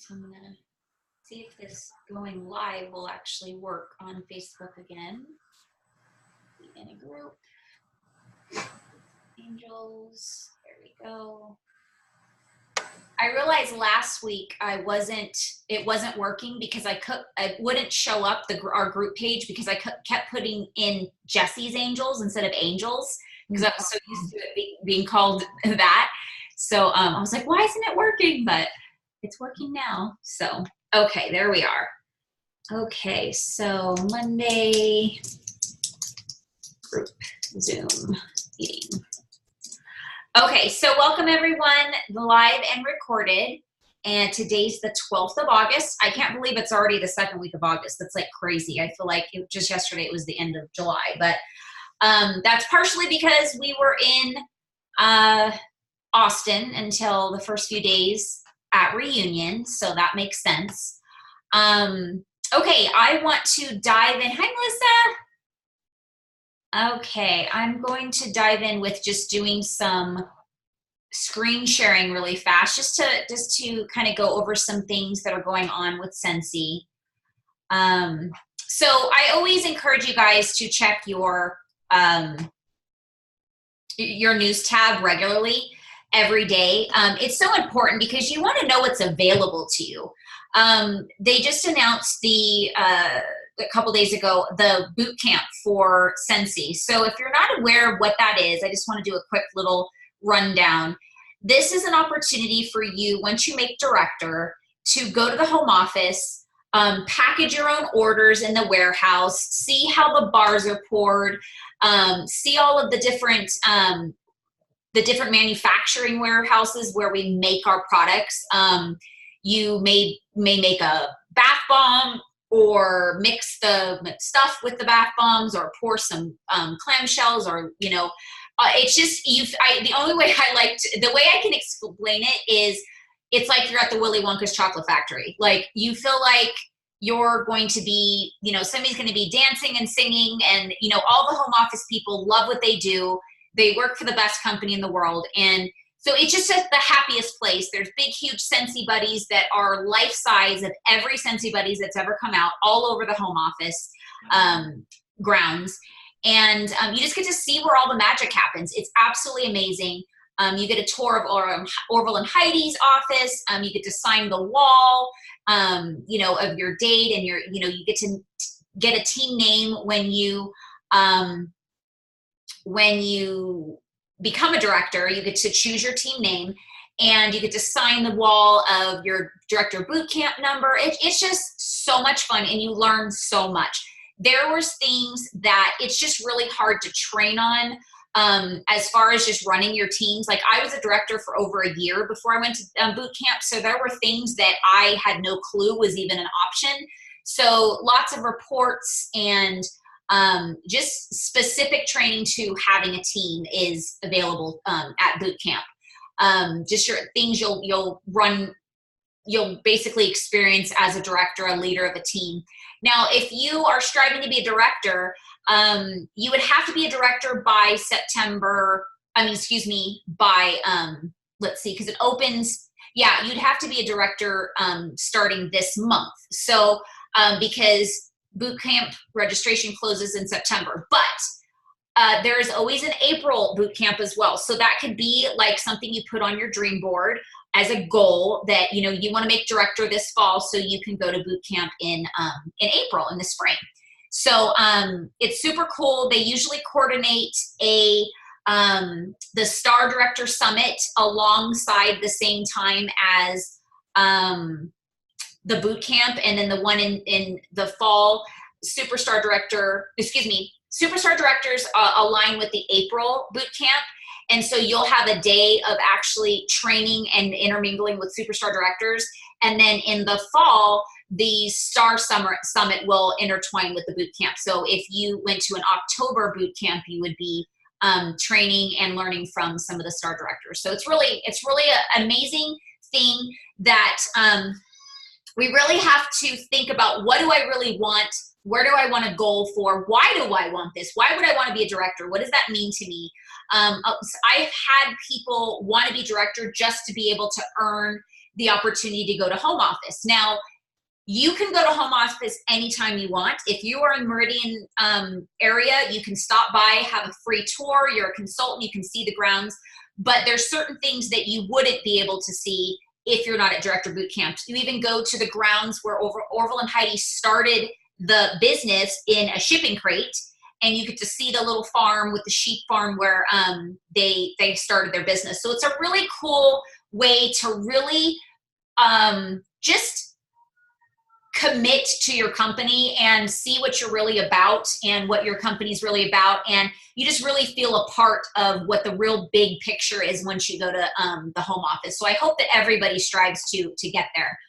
So I'm gonna see if this going live will actually work on Facebook again. Be in a group. Angels, there we go. I realized last week it wasn't working because I wouldn't show up our group page because I kept putting in Jesse's Angels instead of Angels because I was so used to it being called that. So I was like, why isn't it working? But it's working now. So, okay, there we are. Okay, so Monday group Zoom meeting. Okay, so welcome everyone, live and recorded. And today's the 12th of August. I can't believe it's already the second week of August. That's like crazy. I feel like just yesterday it was the end of July. But that's partially because we were in Austin until the first few days at reunion. So that makes sense. Okay, I want to dive in. Hi, Melissa. Okay, I'm going to dive in with just doing some screen sharing really fast, just to kind of go over some things that are going on with Scentsy. So I always encourage you guys to check your news tab regularly every day. It's so important because you want to know what's available to you. They just announced a couple days ago, the boot camp for Scentsy. So if you're not aware of what that is, I just want to do a quick little rundown. This is an opportunity for you, once you make director, to go to the home office, package your own orders in the warehouse, see how the bars are poured, see all of the different manufacturing warehouses where we make our products. You may make a bath bomb, or mix the stuff with the bath bombs, or pour some clamshells, or it's just the only way the way I can explain it is it's like you're at the Willy Wonka's chocolate factory. Like you feel like you're going to be, somebody's going to be dancing and singing, and all the home office people love what they do. They work for the best company in the world, and so it's just the happiest place. There's big, huge Scentsy buddies that are life size of every Scentsy buddies that's ever come out all over the home office grounds. And you just get to see where all the magic happens. It's absolutely amazing. You get a tour of Orville and Heidi's office. You get to sign the wall, of your date, and you get to get a team name when you become a director. You get to choose your team name, and you get to sign the wall of your director boot camp number. It's just so much fun, and you learn so much. There was things that it's just really hard to train on as far as just running your teams. Like I was a director for over a year before I went to boot camp, so there were things that I had no clue was even an option. So lots of reports and just specific training to having a team is available at boot camp. Just your things you'll basically experience as a director, a leader of a team. Now, if you are striving to be a director, you would have to be a director by let's see, because it opens, you'd have to be a director starting this month. So because boot camp registration closes in September, but there is always an April boot camp as well. So that could be like something you put on your dream board as a goal that, you want to make director this fall so you can go to boot camp in April, in the spring. So it's super cool. They usually coordinate the Star Director Summit alongside the same time as the boot camp, and then the one in the fall, Superstar Directors align with the April boot camp. And so you'll have a day of actually training and intermingling with Superstar Directors. And then in the fall, the Star Summit will intertwine with the boot camp. So if you went to an October boot camp, you would be training and learning from some of the Star Directors. So it's really an amazing thing that we really have to think about. What do I really want? Where do I want a goal for? Why do I want this? Why would I want to be a director? What does that mean to me? I've had people want to be director just to be able to earn the opportunity to go to home office. Now, you can go to home office anytime you want. If you are in Meridian area, you can stop by, have a free tour. You're a consultant, you can see the grounds, but there's certain things that you wouldn't be able to see if you're not at Director Boot Camp. You even go to the grounds where Orville and Heidi started the business in a shipping crate, and you get to see the little farm with the sheep farm where they started their business. So it's a really cool way to really just commit to your company and see what you're really about and what your company's really about. And you just really feel a part of what the real big picture is once you go to the home office. So I hope that everybody strives to get there.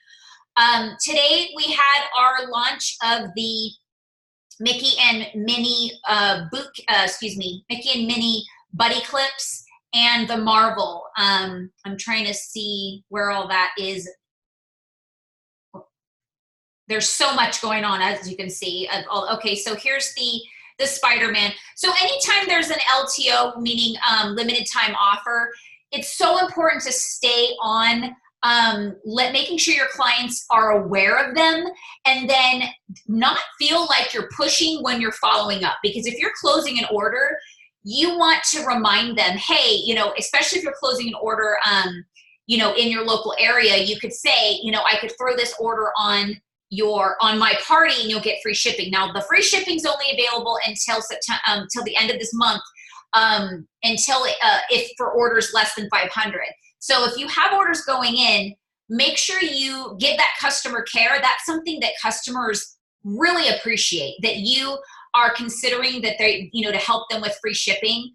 Today we had our launch of the Mickey and Minnie Mickey and Minnie Buddy Clips and the Marvel. I'm trying to see where all that is. There's so much going on, as you can see. Okay, so here's the Spider-Man. So anytime there's an LTO, meaning limited time offer, it's so important to stay on making sure your clients are aware of them, and then not feel like you're pushing when you're following up. Because if you're closing an order, you want to remind them, hey, especially if you're closing an order, in your local area, you could say, I could throw this order on my party and you'll get free shipping. Now the free shipping is only available until September, till the end of this month, if for orders less than 500. So if you have orders going in, make sure you give that customer care. That's something that customers really appreciate, that you are considering that they, to help them with free shipping.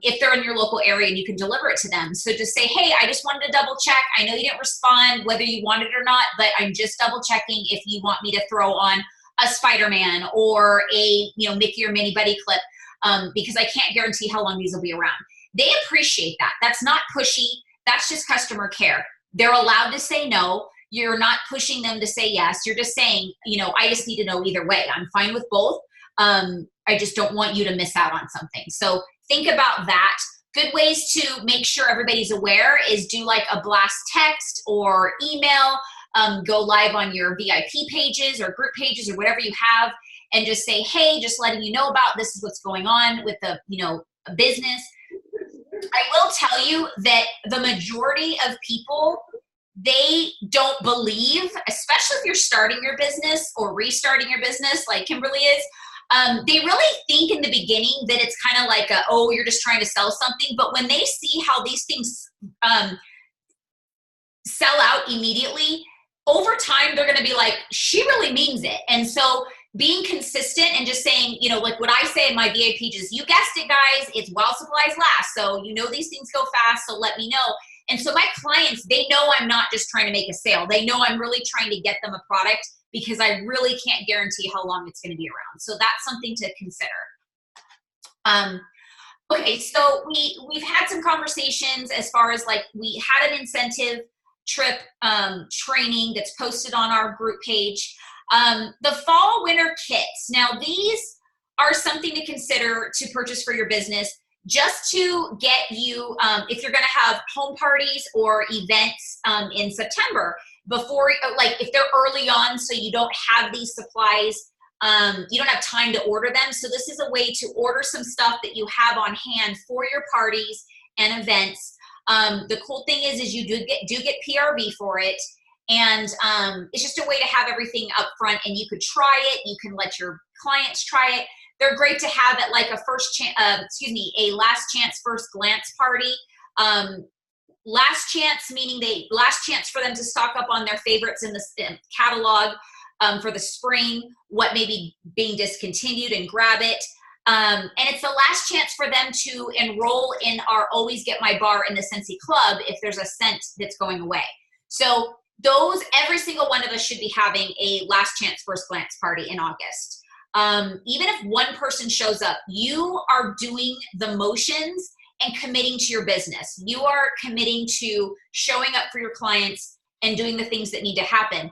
If they're in your local area and you can deliver it to them. So just say, hey, I just wanted to double check. I know you didn't respond whether you wanted it or not, but I'm just double checking if you want me to throw on a Spider-Man or a, Mickey or Minnie Buddy clip, because I can't guarantee how long these will be around. They appreciate that. That's not pushy. That's just customer care. They're allowed to say no. You're not pushing them to say yes. You're just saying, I just need to know either way. I'm fine with both. I just don't want you to miss out on something. So think about that. Good ways to make sure everybody's aware is do like a blast text or email, go live on your VIP pages or group pages or whatever you have, and just say, hey, just letting you know about this is what's going on with the, business. I will tell you that the majority of people, they don't believe, especially if you're starting your business or restarting your business like Kimberly is, they really think in the beginning that it's kind of like you're just trying to sell something. But when they see how these things sell out immediately, over time, they're going to be like, she really means it. And so being consistent and just saying, like what I say in my VIP pages, you guessed it, guys, it's while supplies last. So these things go fast, so let me know. And so my clients, they know I'm not just trying to make a sale. They know I'm really trying to get them a product because I really can't guarantee how long it's going to be around. So that's something to consider. Okay, so we've had some conversations as far as like we had an incentive trip training that's posted on our group page. The fall winter kits. Now these are something to consider to purchase for your business, just to get you, if you're going to have home parties or events in September, before, like if they're early on, so you don't have these supplies, you don't have time to order them. So this is a way to order some stuff that you have on hand for your parties and events. The cool thing is you do get PRV for it. And it's just a way to have everything up front, and you could try it. You can let your clients try it. They're great to have at like a last chance first glance party. Last chance, meaning last chance for them to stock up on their favorites in the catalog for the spring, what may be being discontinued, and grab it. And it's the last chance for them to enroll in our Always Get My Bar in the Scentsy Club if there's a scent that's going away. So every single one of us should be having a last chance first glance party in August. Even if one person shows up, you are doing the motions and committing to your business. You are committing to showing up for your clients and doing the things that need to happen.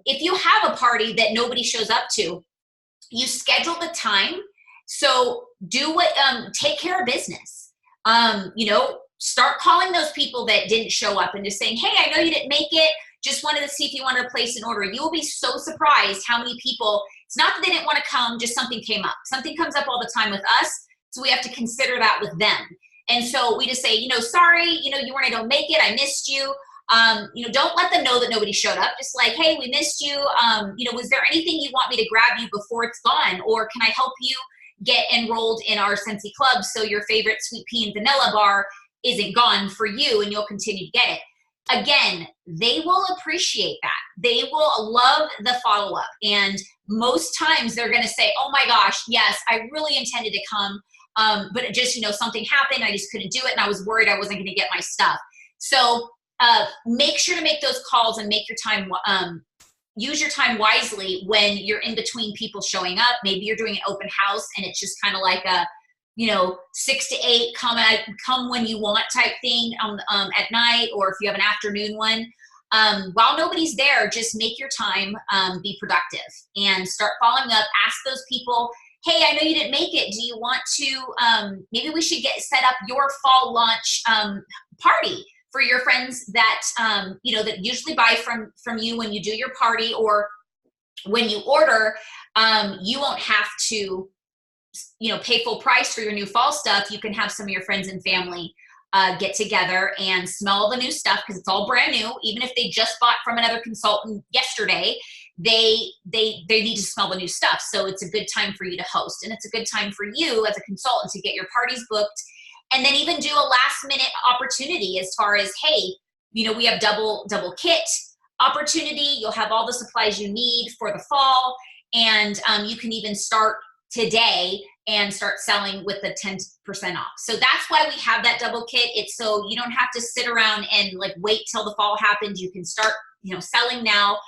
If you have a party that nobody shows up to, you schedule the time. So take care of business. start calling those people that didn't show up and just saying, hey, I know you didn't make it. Just wanted to see if you wanted to place an order. You will be so surprised how many people, it's not that they didn't want to come, just something came up. Something comes up all the time with us, so we have to consider that with them. And so we just say, you know, sorry, you know, you weren't able to make it. I missed you. You know, don't let them know that nobody showed up. Just like, hey, we missed you. You know, was there anything you want me to grab you before it's gone? Or can I help you get enrolled in our Scentsy Club so your favorite sweet pea and vanilla bar isn't gone for you and you'll continue to get it? Again, they will appreciate that. They will love the follow-up. And most times they're going to say, oh my gosh, yes, I really intended to come. But it just, you know, something happened. I just couldn't do it. And I was worried I wasn't going to get my stuff. So make sure to make those calls and make your time, use your time wisely when you're in between people showing up. Maybe you're doing an open house and it's just kind of like a, you know, 6 to 8, come when you want type thing at night, or if you have an afternoon one. While nobody's there, just make your time be productive and start following up. Ask those people, hey, I know you didn't make it. Do you want to, maybe we should set up your fall launch party for your friends that, you know, that usually buy from you when you do your party, or when you order, you won't have to, you know, pay full price for your new fall stuff. You can have some of your friends and family get together and smell the new stuff, because it's all brand new. Even if they just bought from another consultant yesterday, they need to smell the new stuff. So it's a good time for you to host, and it's a good time for you as a consultant to get your parties booked, and then even do a last minute opportunity as far as, hey, you know, we have double kit opportunity. You'll have all the supplies you need for the fall, and you can even start today and start selling with the 10% off. So that's why we have that double kit. It's so you don't have to sit around and like wait till the fall happens. You can start, you know, selling now,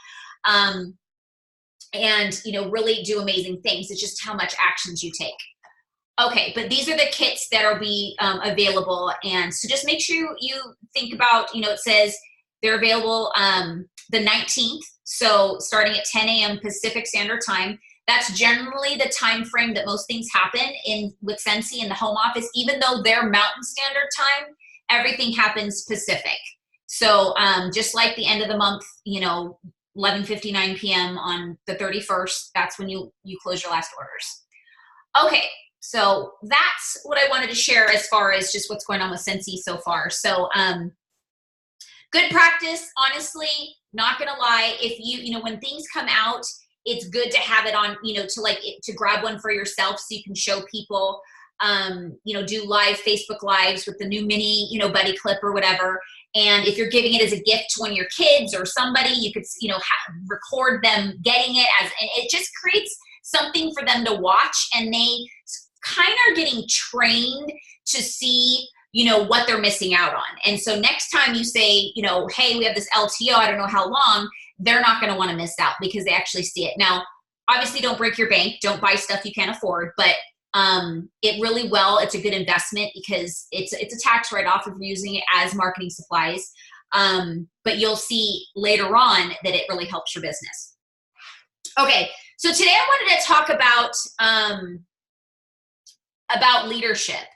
and, you know, really do amazing things. It's just how much actions you take. Okay, but these are the kits that will be available. And so just make sure you think about, you know, it says they're available the 19th. So starting at 10 a.m. Pacific Standard Time. That's generally the time frame that most things happen with Scentsy in the home office. Even though they're Mountain Standard Time, everything happens Pacific. So just like the end of the month, you know, 11:59 p.m. on the 31st, that's when you close your last orders. Okay, so that's what I wanted to share as far as just what's going on with Scentsy so far. So good practice, honestly, not gonna lie. If you know, when things come out, it's good to have it on, you know, to grab one for yourself so you can show people, you know, do live Facebook Lives with the new mini, you know, buddy clip or whatever. And if you're giving it as a gift to one of your kids or somebody, you could, you know, record them getting it and it just creates something for them to watch, and they kind of are getting trained to see, you know, what they're missing out on. And so next time you say, you know, hey, we have this LTO, I don't know how long, they're not going to want to miss out because they actually see it. Now, obviously don't break your bank. Don't buy stuff you can't afford, but it's a good investment because it's a tax write-off if you're using it as marketing supplies. But you'll see later on that it really helps your business. Okay. So today I wanted to talk about leadership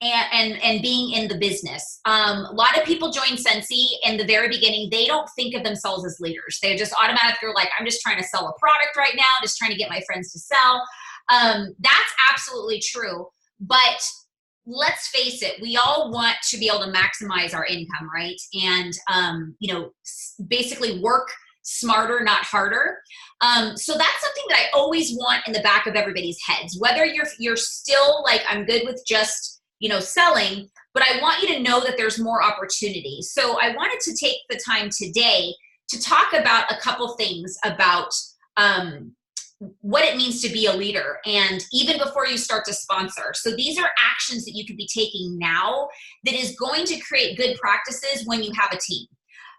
and being in the business. A lot of people join Scentsy in the very beginning. They don't think of themselves as leaders. They just automatically are like, I'm just trying to sell a product right now, just trying to get my friends to sell. That's absolutely true. But let's face it, we all want to be able to maximize our income, right? And, you know, basically work smarter, not harder. So that's something that I always want in the back of everybody's heads, whether you're still like, I'm good with just, you know, selling, but I want you to know that there's more opportunity. So I wanted to take the time today to talk about a couple things about what it means to be a leader, and even before you start to sponsor. So these are actions that you could be taking now that is going to create good practices when you have a team,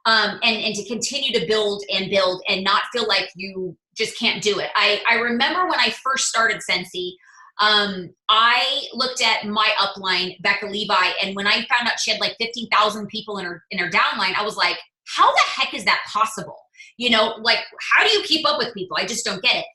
and to continue to build and not feel like you just can't do it. I remember when I first started Scentsy, I looked at my upline, Becca Levi, and when I found out she had like 15,000 people in her downline, I was like, how the heck is that possible? You know, like, how do you keep up with people? I just don't get it.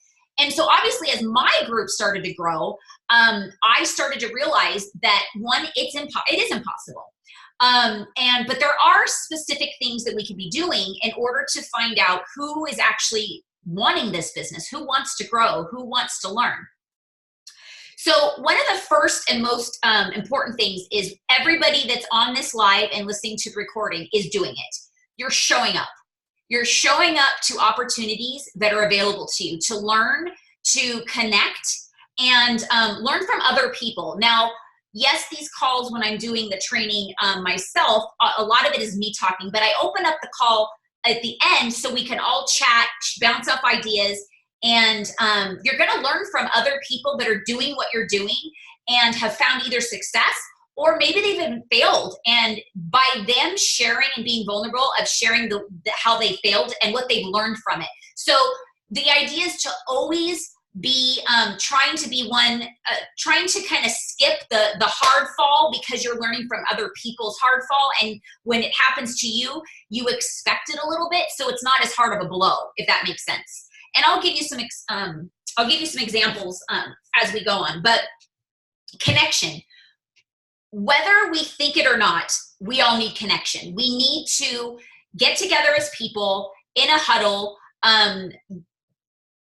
And so obviously as my group started to grow, I started to realize that one, it is impossible. But there are specific things that we can be doing in order to find out who is actually wanting this business, who wants to grow, who wants to learn. So one of the first and most important things is everybody that's on this live and listening to the recording is doing it. You're showing up. You're showing up to opportunities that are available to you to learn, to connect, and learn from other people. Now, yes, these calls when I'm doing the training myself, a lot of it is me talking, but I open up the call at the end so we can all chat, bounce off ideas, and you're going to learn from other people that are doing what you're doing and have found either success or maybe they've even failed. And by them sharing and being vulnerable of sharing how they failed and what they've learned from it. So the idea is to always be trying to kind of skip the hard fall because you're learning from other people's hard fall. And when it happens to you, you expect it a little bit. So it's not as hard of a blow, if that makes sense. And I'll give you some examples as we go on. But connection, whether we think it or not, we all need connection. We need to get together as people in a huddle,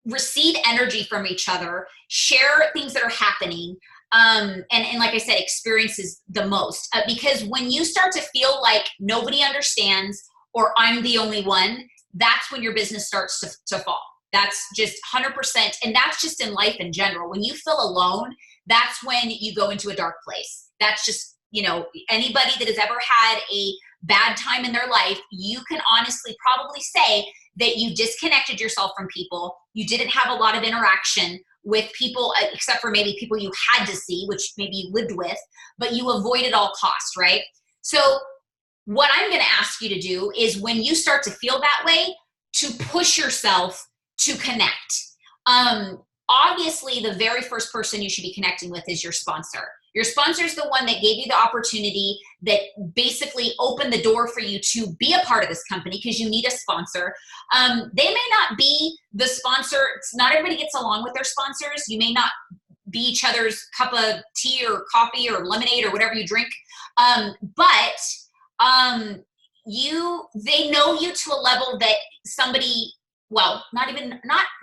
receive energy from each other, share things that are happening, and like I said, experiences the most. Because when you start to feel like nobody understands or I'm the only one, that's when your business starts to fall. That's just 100%. And that's just in life in general. When you feel alone, that's when you go into a dark place. That's just, anybody that has ever had a bad time in their life, you can honestly probably say that you disconnected yourself from people. You didn't have a lot of interaction with people, except for maybe people you had to see, which maybe you lived with, but you avoided all costs, right? So what I'm going to ask you to do is when you start to feel that way, to push yourself to connect. Obviously, the very first person you should be connecting with is your sponsor. Your sponsor is the one that gave you the opportunity, that basically opened the door for you to be a part of this company because you need a sponsor. They may not be the sponsor. Not everybody gets along with their sponsors. You may not be each other's cup of tea or coffee or lemonade or whatever you drink. But they know you to a level that somebody, well, not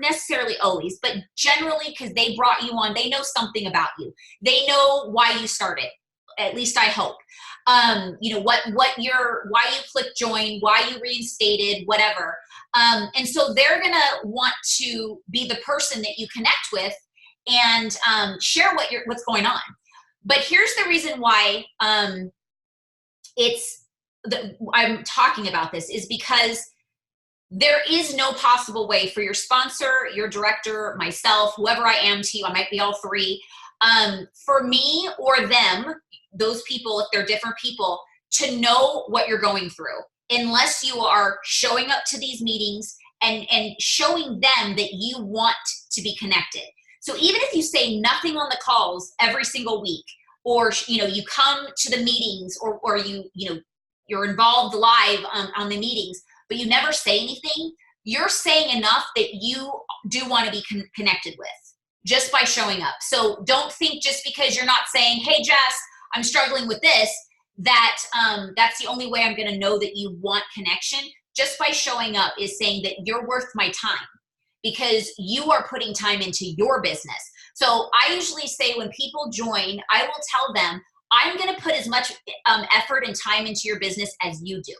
necessarily always, but generally, because they brought you on, they know something about you. They know why you started. At least I hope. Why you clicked join, why you reinstated, whatever. And so they're gonna want to be the person that you connect with and share what's going on. But here's the reason why I'm talking about this is because there is no possible way for your sponsor, your director, myself, whoever I am to you, I might be all three, for me or them, those people, if they're different people, to know what you're going through, unless you are showing up to these meetings and showing them that you want to be connected. So even if you say nothing on the calls every single week, or you come to the meetings, or you're involved live on the meetings, but you never say anything, you're saying enough that you do want to be connected with just by showing up. So don't think just because you're not saying, hey, Jess, I'm struggling with this, that that's the only way I'm going to know that you want connection. Just by showing up is saying that you're worth my time because you are putting time into your business. So I usually say when people join, I will tell them, I'm going to put as much effort and time into your business as you do.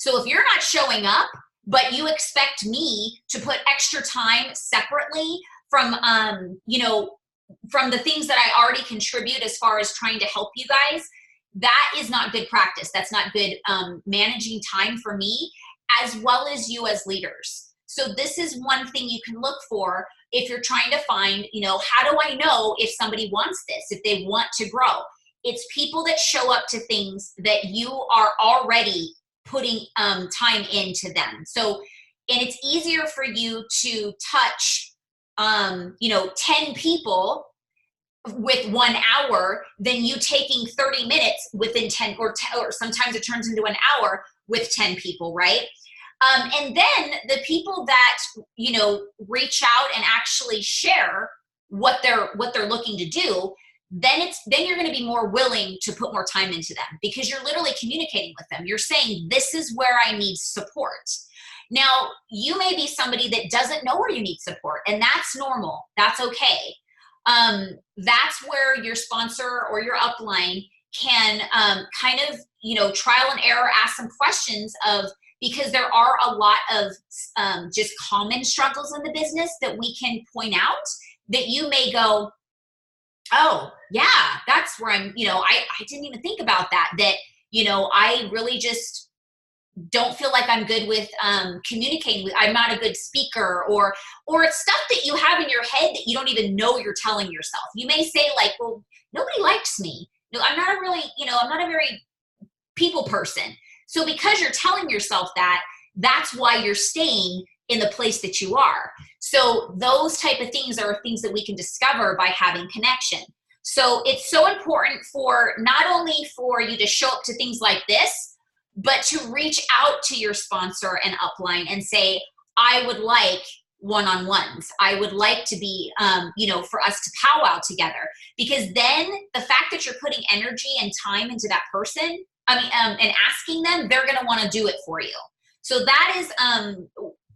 So if you're not showing up, but you expect me to put extra time separately from the things that I already contribute as far as trying to help you guys, that is not good practice. That's not good managing time for me, as well as you as leaders. So this is one thing you can look for if you're trying to find, how do I know if somebody wants this, if they want to grow? It's people that show up to things that you are already putting time into them. So, and it's easier for you to touch, 10 people with 1 hour than you taking 30 minutes within 10, or sometimes it turns into an hour with 10 people, right? And then the people that, reach out and actually share what they're looking to do, then you're going to be more willing to put more time into them because you're literally communicating with them. You're saying, this is where I need support. Now, you may be somebody that doesn't know where you need support, and that's normal. That's okay. That's where your sponsor or your upline can kind of, trial and error, ask some questions because there are a lot of just common struggles in the business that we can point out that you may go, oh yeah, that's where I didn't even think about that, I really just don't feel like I'm good with communicating with, I'm not a good speaker, or it's stuff that you have in your head that you don't even know you're telling yourself. You may say like, well, nobody likes me. No, I'm not I'm not a very people person. So because you're telling yourself that, that's why you're staying in the place that you are. So those type of things are things that we can discover by having connection. So it's so important for not only for you to show up to things like this, but to reach out to your sponsor and upline and say, I would like one-on-ones. I would like to be, for us to powwow together. Because then the fact that you're putting energy and time into that person, and asking them, they're going to want to do it for you. So that is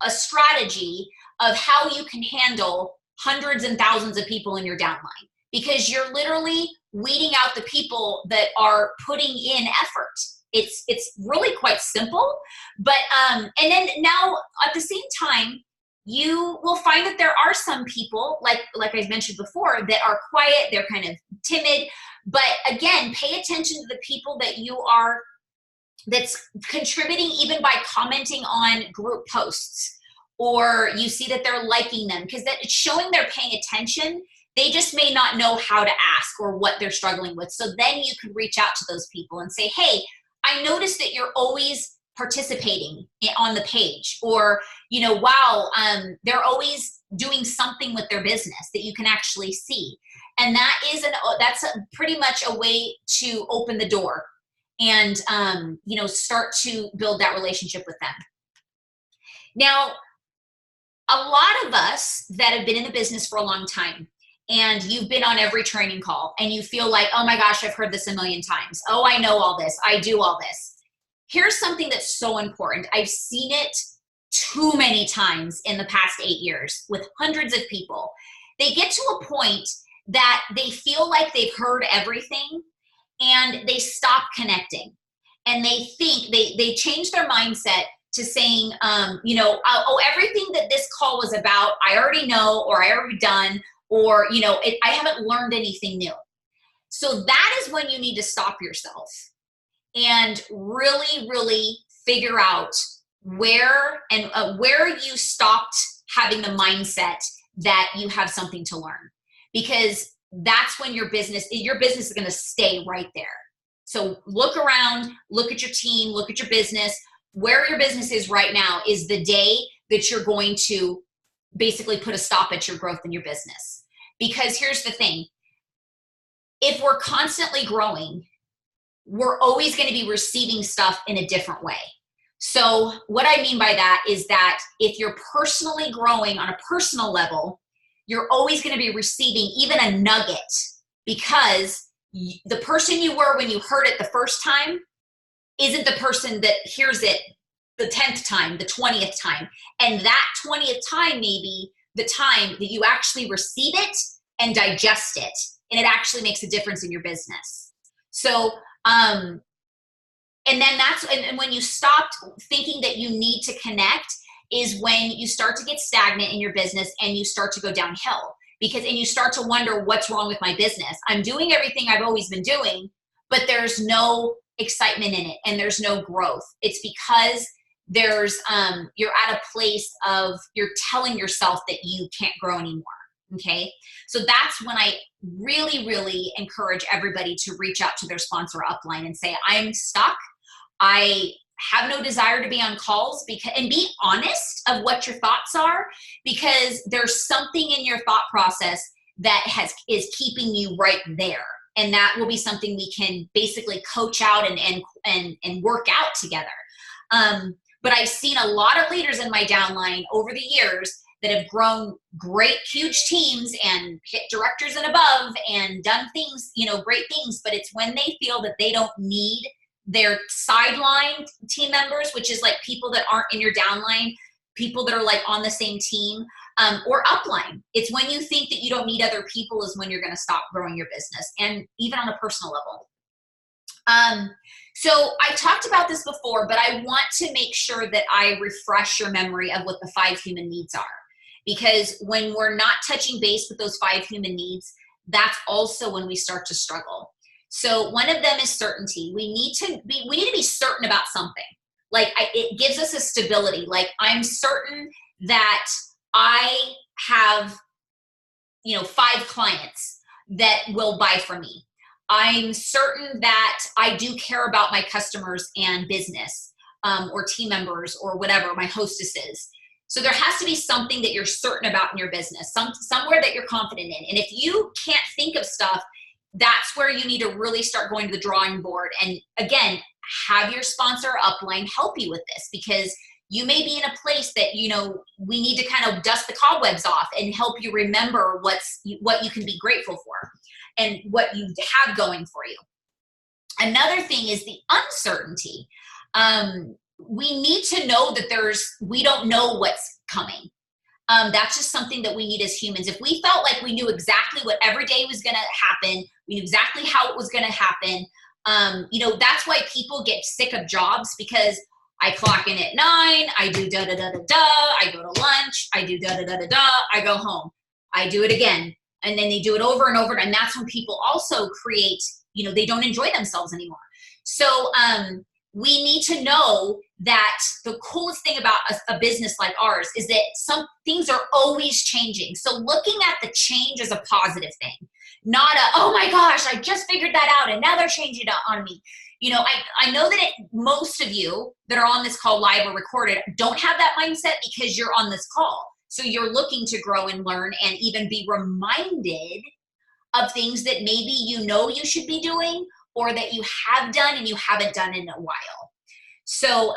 a strategy of how you can handle hundreds and thousands of people in your downline, because you're literally weeding out the people that are putting in effort. It's really quite simple, but and then now at the same time, you will find that there are some people, like I mentioned before, that are quiet, they're kind of timid. But again, pay attention to the people that's contributing, even by commenting on group posts, or you see that they're liking them, because that it's showing they're paying attention. They just may not know how to ask or what they're struggling with. So then you could reach out to those people and say, hey, I noticed that you're always participating on the page, or, wow, they're always doing something with their business that you can actually see. And that's pretty much a way to open the door and, start to build that relationship with them. Now, a lot of us that have been in the business for a long time, and you've been on every training call, and you feel like, oh my gosh, I've heard this a million times. Oh, I know all this. I do all this. Here's something that's so important. I've seen it too many times in the past 8 years with hundreds of people. They get to a point that they feel like they've heard everything, and they stop connecting. And they think they change their mindset to saying, everything that this call was about, I already know, or I already done, or, I haven't learned anything new. So that is when you need to stop yourself and really, really figure out where you stopped having the mindset that you have something to learn, because that's when your business is going to stay right there. So look around, look at your team, look at your business. Where your business is right now is the day that you're going to basically put a stop at your growth in your business. Because here's the thing, if we're constantly growing, we're always going to be receiving stuff in a different way. So what I mean by that is that if you're personally growing on a personal level, you're always going to be receiving even a nugget, because the person you were when you heard it the first time isn't the person that hears it the 10th time, the 20th time. And that 20th time may be the time that you actually receive it and digest it. And it actually makes a difference in your business. So, and then and when you stopped thinking that you need to connect is when you start to get stagnant in your business and you start to go downhill, and you start to wonder, what's wrong with my business? I'm doing everything I've always been doing, but there's no excitement in it and there's no growth. It's because you're at a place of, you're telling yourself that you can't grow anymore. Okay. So that's when I really, really encourage everybody to reach out to their sponsor upline and say, I'm stuck. I have no desire to be on calls, and be honest of what your thoughts are, because there's something in your thought process that is keeping you right there. And that will be something we can basically coach out and work out together. But I've seen a lot of leaders in my downline over the years that have grown great, huge teams and hit directors and above and done things, you know, great things. But it's when they feel that they don't need their sideline team members, which is like people that aren't in your downline, people that are like on the same team, or upline. It's when you think that you don't need other people is when you're going to stop growing your business, and even on a personal level. So I talked about this before, but I want to make sure that I refresh your memory of what the 5 human needs are. Because when we're not touching base with those 5 human needs, that's also when we start to struggle. So one of them is certainty. We need to be certain about something. Like it gives us a stability. Like I'm certain that I have, you know, 5 clients that will buy from me. I'm certain that I do care about my customers and business, or team members or whatever, my hostesses. So there has to be something that you're certain about in your business, somewhere that you're confident in. And if you can't think of stuff, that's where you need to really start going to the drawing board. And again, have your sponsor upline help you with this, because you may be in a place that, you know, we need to kind of dust the cobwebs off and help you remember what you can be grateful for and what you have going for you. Another thing is the uncertainty. We need to know that we don't know what's coming. That's just something that we need as humans. If we felt like we knew exactly what every day was going to happen, we knew exactly how it was going to happen, you know, that's why people get sick of jobs, because I clock in at 9, I do da-da-da-da-da, I go to lunch, I do da-da-da-da-da, I go home, I do it again. And then they do it over and over. And that's when people also create, you know, they don't enjoy themselves anymore. So we need to know that the coolest thing about a business like ours is that some things are always changing. So looking at the change as a positive thing, not a, oh my gosh, I just figured that out and now they're changing it on me. You know, I know that most of you that are on this call live or recorded don't have that mindset because you're on this call. So you're looking to grow and learn and even be reminded of things that maybe you know you should be doing or that you have done and you haven't done in a while. So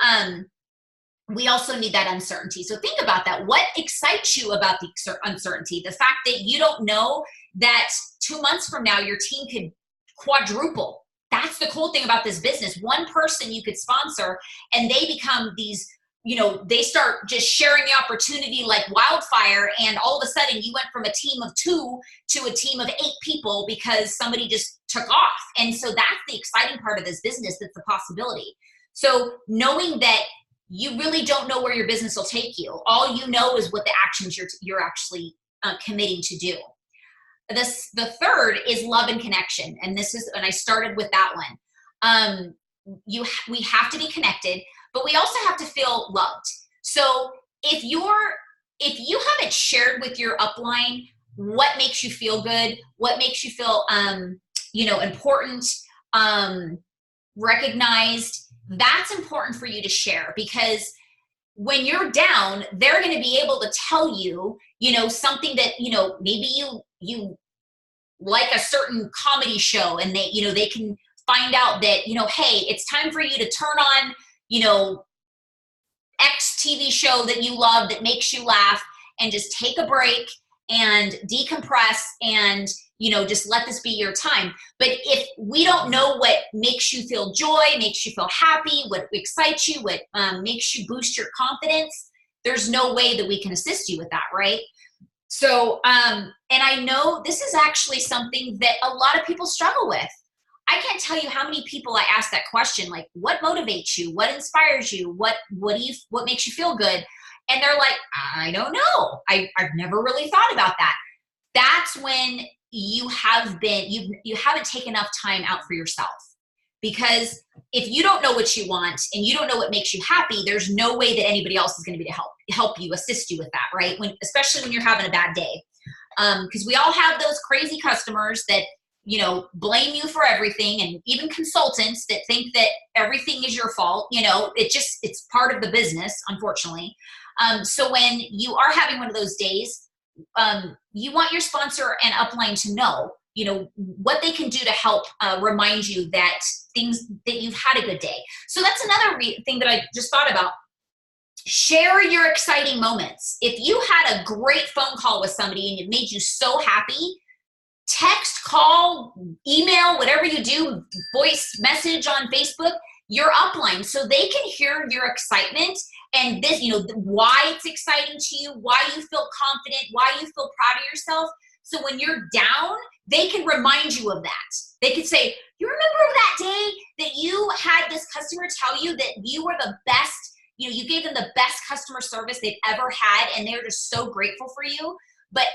we also need that uncertainty. So think about that. What excites you about the uncertainty? The fact that you don't know that 2 months from now your team could quadruple. That's the cool thing about this business. One person you could sponsor and they become these, you know, they start just sharing the opportunity like wildfire, and all of a sudden you went from a team of 2 to a team of 8 people because somebody just took off. And so that's the exciting part of this business. That's the possibility. So knowing that you really don't know where your business will take you. All you know is what the actions you're actually committing to do. The third is love and connection. And I started with that one. We have to be connected, but we also have to feel loved. So if you haven't shared with your upline what makes you feel good, what makes you feel, you know, important, recognized, that's important for you to share, because when you're down, they're going to be able to tell you, you know, something that, you know, maybe you like a certain comedy show, and they, you know, they can find out that, you know, hey, it's time for you to turn on, you know, X TV show that you love that makes you laugh, and just take a break and decompress and, you know, just let this be your time. But if we don't know what makes you feel joy, makes you feel happy, what excites you, what makes you boost your confidence, there's no way that we can assist you with that, right? So, and I know this is actually something that a lot of people struggle with. I can't tell you how many people I ask that question, like, what motivates you? What inspires you? What makes you feel good? And they're like, I don't know. I've never really thought about that. That's when you haven't taken enough time out for yourself. Because if you don't know what you want and you don't know what makes you happy, there's no way that anybody else is going to be to help you, assist you with that, right? Especially when you're having a bad day. Because we all have those crazy customers that, you know, blame you for everything, and even consultants that think that everything is your fault. You know, it's part of the business, unfortunately. So when you are having one of those days, you want your sponsor and upline to know, you know, what they can do to help remind you that you've had a good day. So that's another thing that I just thought about. Share your exciting moments. If you had a great phone call with somebody and it made you so happy, text, call, email, whatever you do, voice message on Facebook, your upline, so they can hear your excitement and this, why it's exciting to you, why you feel confident, why you feel proud of yourself. So when you're down, they can remind you of that. They could say, you remember that day that you had this customer tell you that you were the best, you gave them the best customer service they've ever had, and they're just so grateful for you. But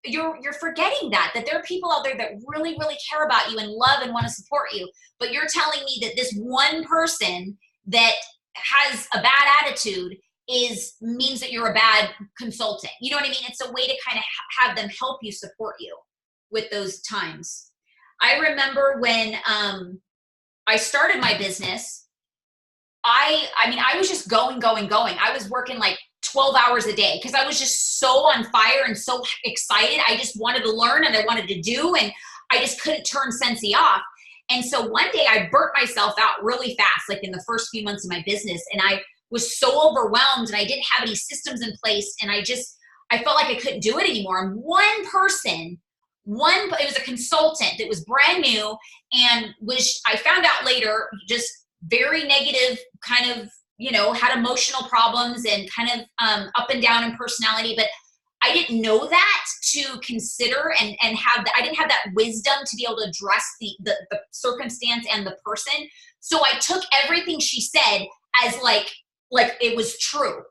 you're forgetting that there are people out there that really, really care about you and love and want to support you. But you're telling me that this one person that has a bad attitude means that you're a bad consultant. You know what I mean? It's a way to kind of have them help you, support you with those times. I remember when I started my business, I was just going. I was working like 12 hours a day because I was just so on fire and so excited. I just wanted to learn and I wanted to do, and I just couldn't turn Scentsy off. And so one day I burnt myself out really fast, like in the first few months of my business. And I was so overwhelmed and I didn't have any systems in place. And I felt like I couldn't do it anymore. And one person, it was a consultant that was brand new and I found out later, just very negative, kind of, had emotional problems and kind of up and down in personality. But I didn't know that to consider and have that. I didn't have that wisdom to be able to address the circumstance and the person. So I took everything she said as like it was true.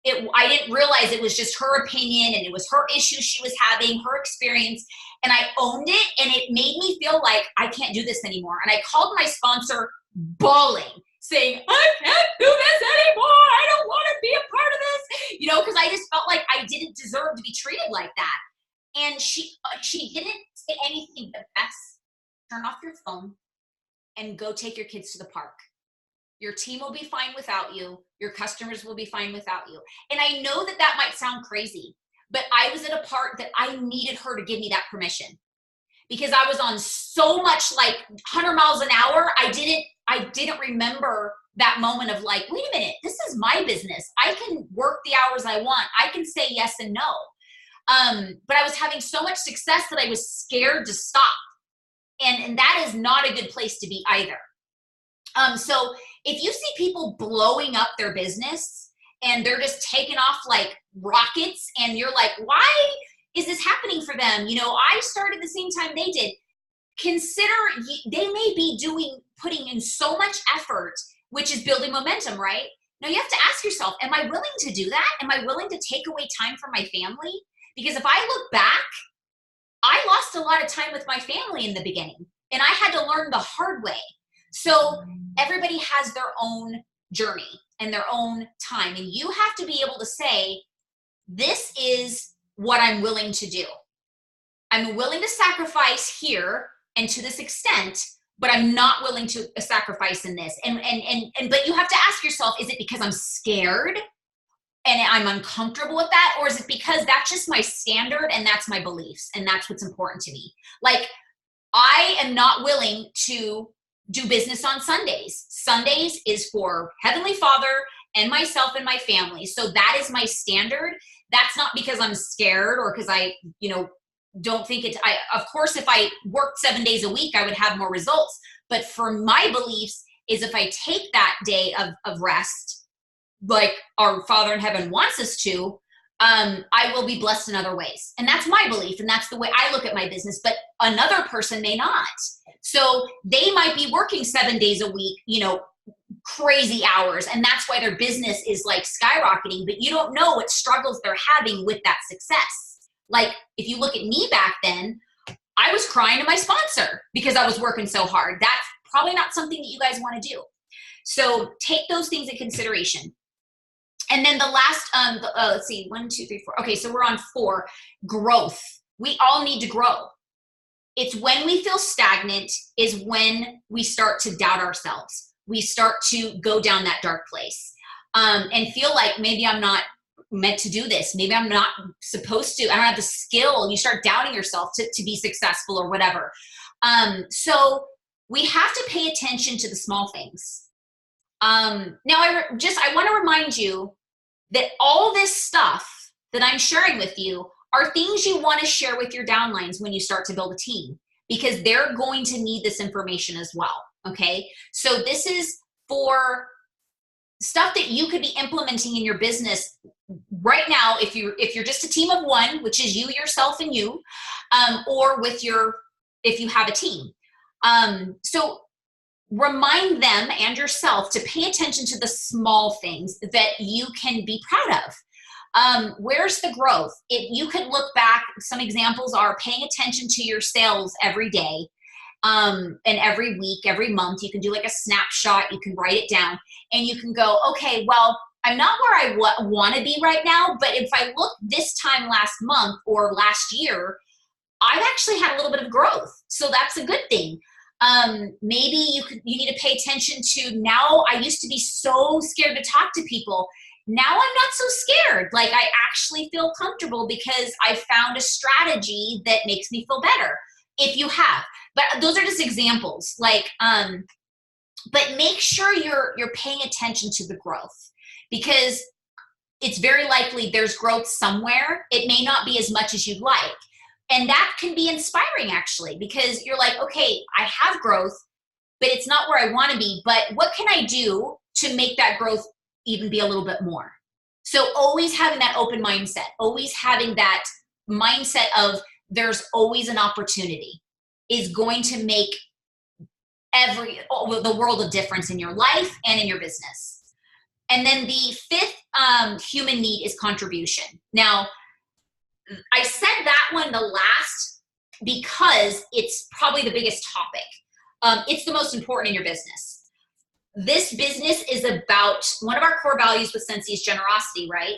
I didn't realize it was just her opinion and it was her issue she was having, her experience. And I owned it, and it made me feel like I can't do this anymore. And I called my sponsor bawling, saying, I can't do this anymore. I don't want to be a part of this, because I just felt like I didn't deserve to be treated like that. And she didn't say anything but, Bess, turn off your phone and go take your kids to the park. Your team will be fine without you. Your customers will be fine without you. And I know that might sound crazy, but I was at a part that I needed her to give me that permission because I was on so much like 100 miles an hour. I didn't remember that moment of like, wait a minute, this is my business. I can work the hours I want. I can say yes and no. But I was having so much success that I was scared to stop. And that is not a good place to be either. So if you see people blowing up their business and they're just taking off like rockets and you're like, why is this happening for them? I started the same time they did. Consider they may be putting in so much effort, which is building momentum, right? Now you have to ask yourself, am I willing to do that? Am I willing to take away time from my family? Because if I look back, I lost a lot of time with my family in the beginning, and I had to learn the hard way. So everybody has their own journey and their own time, and you have to be able to say, this is what I'm willing to do. I'm willing to sacrifice here and to this extent, but I'm not willing to sacrifice in this. But you have to ask yourself, is it because I'm scared and I'm uncomfortable with that? Or is it because that's just my standard and that's my beliefs and that's what's important to me? Like, I am not willing to do business on Sundays. Sundays is for Heavenly Father and myself and my family. So that is my standard. That's not because I'm scared or because I, don't think of course, if I worked 7 days a week, I would have more results. But for my beliefs is if I take that day of rest, like our Father in heaven wants us to, I will be blessed in other ways. And that's my belief. And that's the way I look at my business, but another person may not. So they might be working 7 days a week, crazy hours. And that's why their business is like skyrocketing, but you don't know what struggles they're having with that success. Like if you look at me back then, I was crying to my sponsor because I was working so hard. That's probably not something that you guys want to do. So take those things in consideration. And then the last, let's see, 1, 2, 3, 4. Okay, so we're on 4, growth. We all need to grow. It's when we feel stagnant is when we start to doubt ourselves. We start to go down that dark place and feel like maybe I'm not meant to do this. Maybe I'm not supposed to. I don't have the skill. And you start doubting yourself to be successful or whatever. So we have to pay attention to the small things. Now, I want to remind you that all this stuff that I'm sharing with you are things you want to share with your downlines when you start to build a team, because they're going to need this information as well. Okay. So this is for stuff that you could be implementing in your business right now. If you're just a team of one, which is you, yourself, and you, or if you have a team. So remind them and yourself to pay attention to the small things that you can be proud of. Where's the growth? You could look back. Some examples are paying attention to your sales every day, and every week, every month. You can do like a snapshot. You can write it down, and you can go, okay, well, I'm not where I want to be right now, but if I look this time last month or last year, I've actually had a little bit of growth. So that's a good thing. Maybe you need to pay attention to, now I used to be so scared to talk to people. Now I'm not so scared. Like, I actually feel comfortable because I found a strategy that makes me feel better. If you have, but those are just examples. Like, but make sure you're paying attention to the growth, because it's very likely there's growth somewhere. It may not be as much as you'd like. And that can be inspiring, actually, because you're like, okay, I have growth, but it's not where I want to be. But what can I do to make that growth even be a little bit more? So always having that open mindset, always having that mindset of there's always an opportunity, is going to make the world of difference in your life and in your business. And then the fifth human need is contribution. Now, I said that one the last because it's probably the biggest topic. It's the most important in your business. This business is about, one of our core values with Scentsy is generosity, right?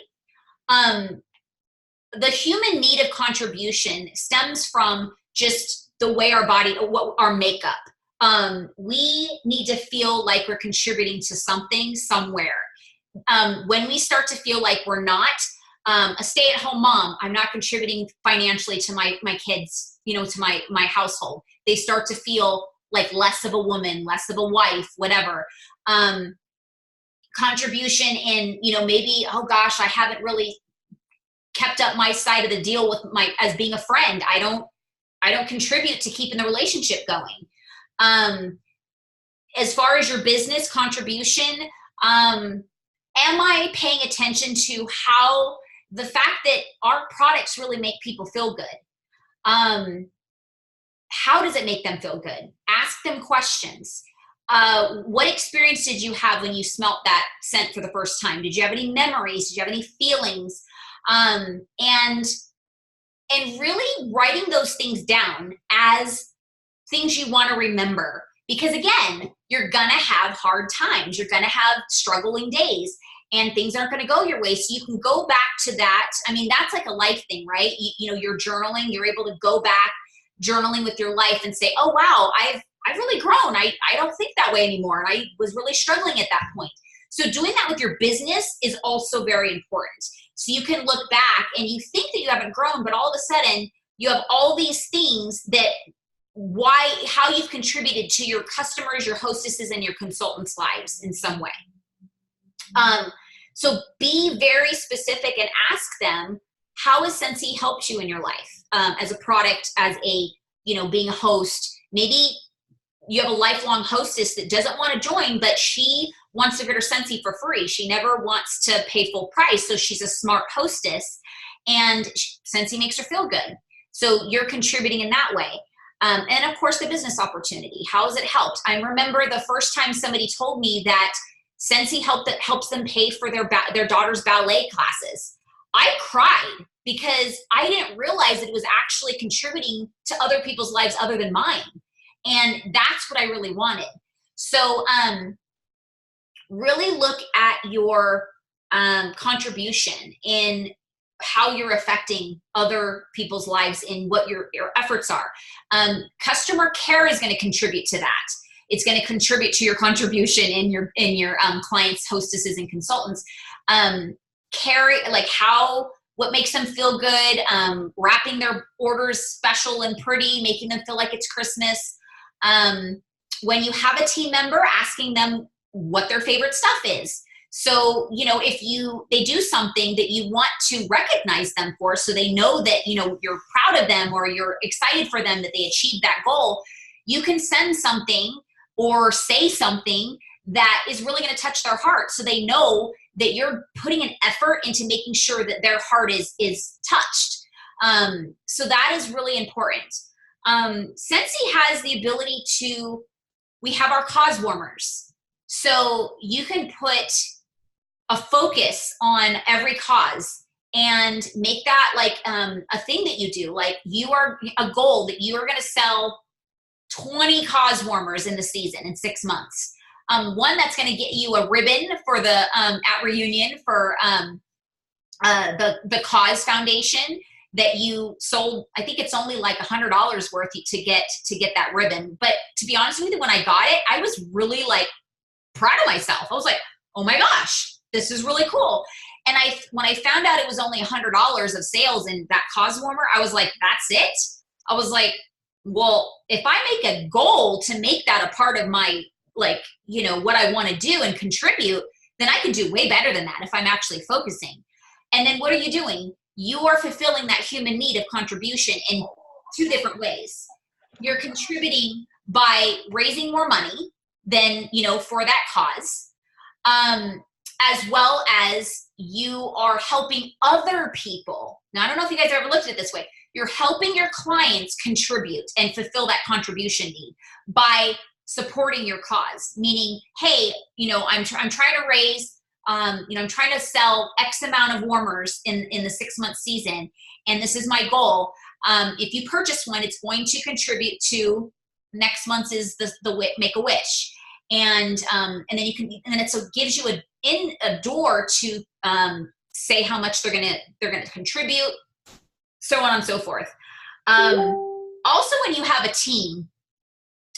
The human need of contribution stems from just the way our body, our makeup. We need to feel like we're contributing to something somewhere. When we start to feel like we're not, a stay-at-home mom, I'm not contributing financially to my kids, to my household. They start to feel like less of a woman, less of a wife, whatever. Contribution in, maybe, oh gosh, I haven't really kept up my side of the deal with as being a friend. I don't contribute to keeping the relationship going. As far as your business contribution, am I paying attention to how the fact that our products really make people feel good? How does it make them feel good? Ask them questions. What experience did you have when you smelt that scent for the first time? Did you have any memories? Did you have any feelings? And really writing those things down as things you want to remember. Because again, you're going to have hard times. You're going to have struggling days, and things aren't going to go your way. So you can go back to that. I mean, that's like a life thing, right? You're journaling. You're able to go back journaling with your life and say, oh, wow, I've really grown. I don't think that way anymore. And I was really struggling at that point. So doing that with your business is also very important. So you can look back and you think that you haven't grown, but all of a sudden you have all these things that how you've contributed to your customers, your hostesses, and your consultants' lives in some way. So be very specific and ask them, how has Scentsy helped you in your life? As a product, as being a host. Maybe you have a lifelong hostess that doesn't want to join, but she wants to get her Scentsy for free. She never wants to pay full price. So she's a smart hostess, and Scentsy makes her feel good. So you're contributing in that way. And of course, the business opportunity. How has it helped? I remember the first time somebody told me that Scentsy helps them pay for their daughter's ballet classes. I cried because I didn't realize that it was actually contributing to other people's lives other than mine. And that's what I really wanted. So really look at your contribution in how you're affecting other people's lives and what your efforts are. Customer care is going to contribute to that. It's going to contribute to your contribution in your clients, hostesses, and consultants. What makes them feel good, wrapping their orders special and pretty, making them feel like it's Christmas. When you have a team member, asking them what their favorite stuff is. So, if they do something that you want to recognize them for, so they know that, you're proud of them or you're excited for them that they achieved that goal, you can send something or say something that is really going to touch their heart. So they know that you're putting an effort into making sure that their heart is touched. So that is really important. Scentsy has the ability we have our cause warmers. So you can put a focus on every cause and make that like a thing that you do. Like you are a goal that you are going to sell 20 cause warmers in the season in 6 months. One that's going to get you a ribbon for the at reunion for the cause foundation that you sold. I think it's only like $100 worth to get that ribbon. But to be honest with you, when I got it, I was really like proud of myself. I was like, oh my gosh, this is really cool. And when I found out it was only $100 of sales in that cause warmer, I was like, that's it? I was like, well, if I make a goal to make that a part of my, like, what I want to do and contribute, then I can do way better than that if I'm actually focusing. And then what are you doing? You are fulfilling that human need of contribution in 2 different ways. You're contributing by raising more money than, for that cause, as well as you are helping other people. Now, I don't know if you guys ever looked at it this way. You're helping your clients contribute and fulfill that contribution need by supporting your cause, meaning, hey, I'm trying to raise, I'm trying to sell X amount of warmers in the 6-month season, and this is my goal. If you purchase one, it's going to contribute to next month's is the Make-A-Wish, and then you can, and then it gives you a door to say how much they're gonna contribute, so on and so forth. Also, when you have a team.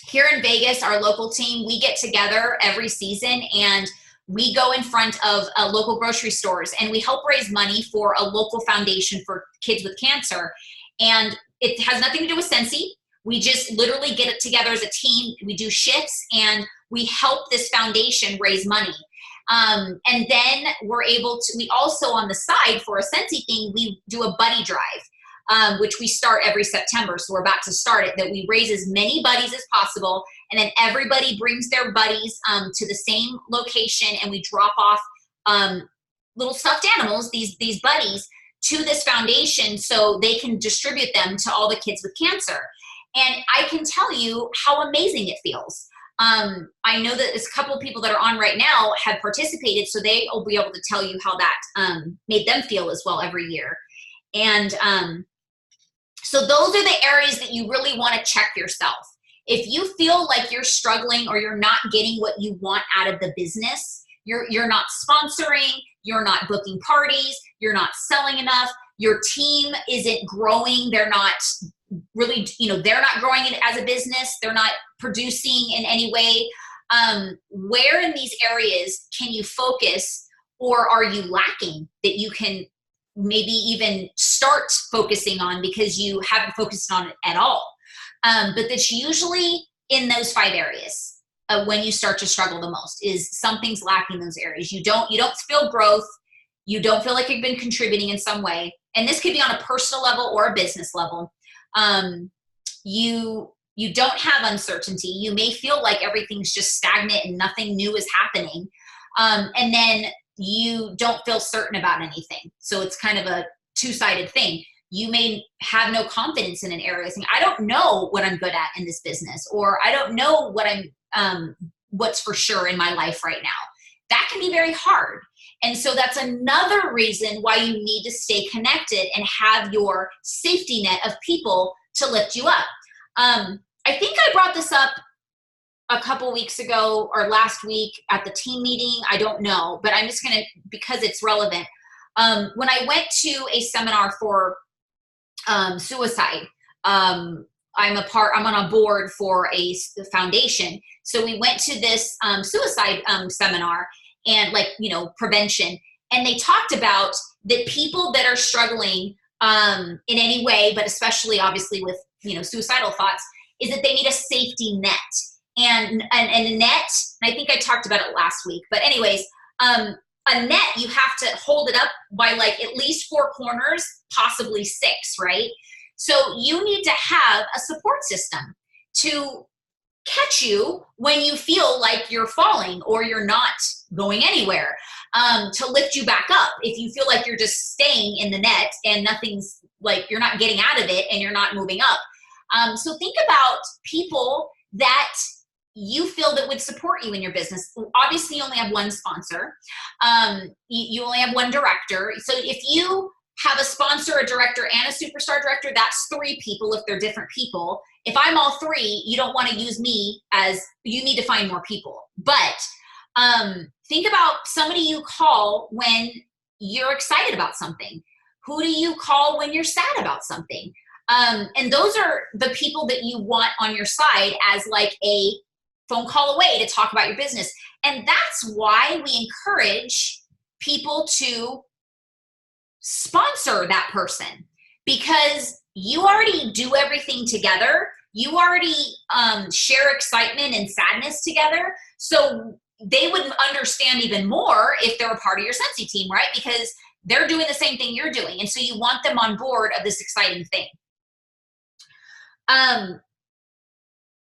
Here in Vegas, our local team, we get together every season and we go in front of local grocery stores and we help raise money for a local foundation for kids with cancer. And it has nothing to do with Scentsy. We just literally get it together as a team. We do shifts and we help this foundation raise money. And then we're able to, we also on the side for a Scentsy thing, we do a buddy drive. Which we start every September. So we're about to start it, that we raise as many buddies as possible. And then everybody brings their buddies to the same location and we drop off little stuffed animals, these buddies, to this foundation so they can distribute them to all the kids with cancer. And I can tell you how amazing it feels. I know that there's a couple of people that are on right now have participated, so they will be able to tell you how that made them feel as well every year. And so those are the areas that you really want to check yourself. If you feel like you're struggling or you're not getting what you want out of the business, you're not sponsoring, you're not booking parties, you're not selling enough, your team isn't growing, they're not really, they're not growing it as a business, they're not producing in any way, where in these areas can you focus, or are you lacking that you can maybe even start focusing on because you haven't focused on it at all? But that's usually in those 5 areas when you start to struggle the most, is something's lacking in those areas. You don't feel growth. You don't feel like you've been contributing in some way. And this could be on a personal level or a business level. You don't have uncertainty. You may feel like everything's just stagnant and nothing new is happening. And then you don't feel certain about anything. So it's kind of a 2-sided thing. You may have no confidence in an area, saying, I don't know what I'm good at in this business, or I don't know what what's for sure in my life right now. That can be very hard. And so that's another reason why you need to stay connected and have your safety net of people to lift you up. I think I brought this up a couple weeks ago or last week at the team meeting. I don't know, but I'm just going to, because it's relevant. When I went to a seminar for suicide, I'm on a board for a foundation. So we went to this suicide seminar and prevention. And they talked about that people that are struggling in any way, but especially obviously with, suicidal thoughts, is that they need a safety net. And a net, and I think I talked about it last week, but anyways, A net, you have to hold it up by like at least 4 corners, possibly 6, right? So you need to have a support system to catch you when you feel like you're falling or you're not going anywhere, to lift you back up. If you feel like you're just staying in the net and nothing's like, you're not getting out of it and you're not moving up. So think about people that you feel that would support you in your business. Obviously, you only have one sponsor. You only have one director. So if you have a sponsor, a director, and a superstar director, that's 3 people if they're different people. If I'm all 3, you don't want to use me as, you need to find more people. But think about somebody you call when you're excited about something. Who do you call when you're sad about something? And those are the people that you want on your side as like a phone call away to talk about your business. And that's why we encourage people to sponsor that person, because you already do everything together. You already share excitement and sadness together. So they would understand even more if they're a part of your Sensi team, right? Because they're doing the same thing you're doing. And so you want them on board of this exciting thing.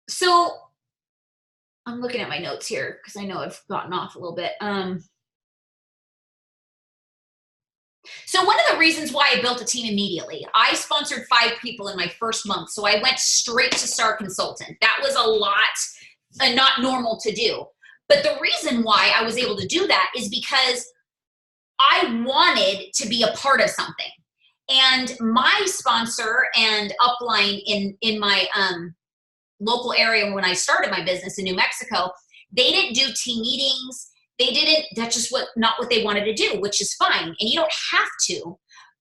So I'm looking at my notes here because I know I've gotten off a little bit. So one of the reasons why I built a team immediately, I sponsored 5 people in my first month. So I went straight to Star Consultant. That was a lot and not normal to do. But the reason why I was able to do that is because I wanted to be a part of something. And my sponsor and upline in my local area when I started my business in New Mexico, they didn't do team meetings. That's just not what they wanted to do, which is fine. And you don't have to,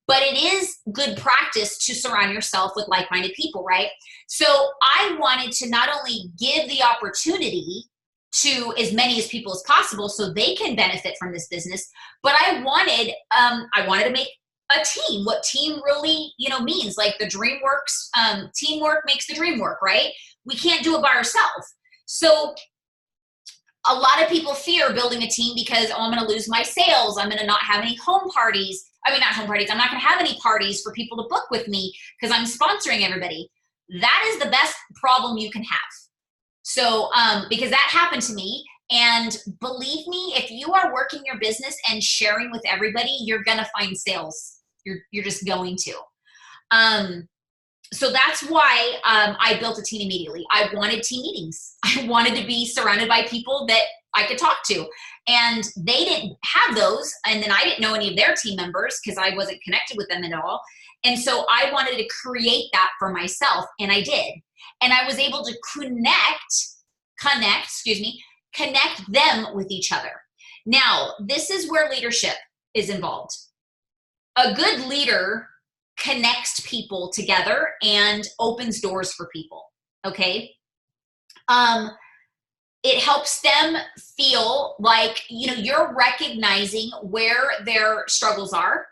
but it is good practice to surround yourself with like-minded people, right? So I wanted to not only give the opportunity to as many as people as possible so they can benefit from this business, but I wanted to make a team, what team really, means. Like the DreamWorks, teamwork makes the dream work, right? We can't do it by ourselves. So a lot of people fear building a team because, I'm going to lose my sales. I'm going to not have any home parties. Not home parties. I'm not going to have any parties for people to book with me because I'm sponsoring everybody. That is the best problem you can have. So, because that happened to me. And believe me, if you are working your business and sharing with everybody, you're going to find sales. You're just going to. So that's why I built a team immediately. I wanted team meetings. I wanted to be surrounded by people that I could talk to. And they didn't have those. And then I didn't know any of their team members because I wasn't connected with them at all. And so I wanted to create that for myself. And I did. And I was able to connect them with each other. Now, this is where leadership is involved. A good leader connects people together and opens doors for people, okay? It helps them feel like, you're recognizing where their struggles are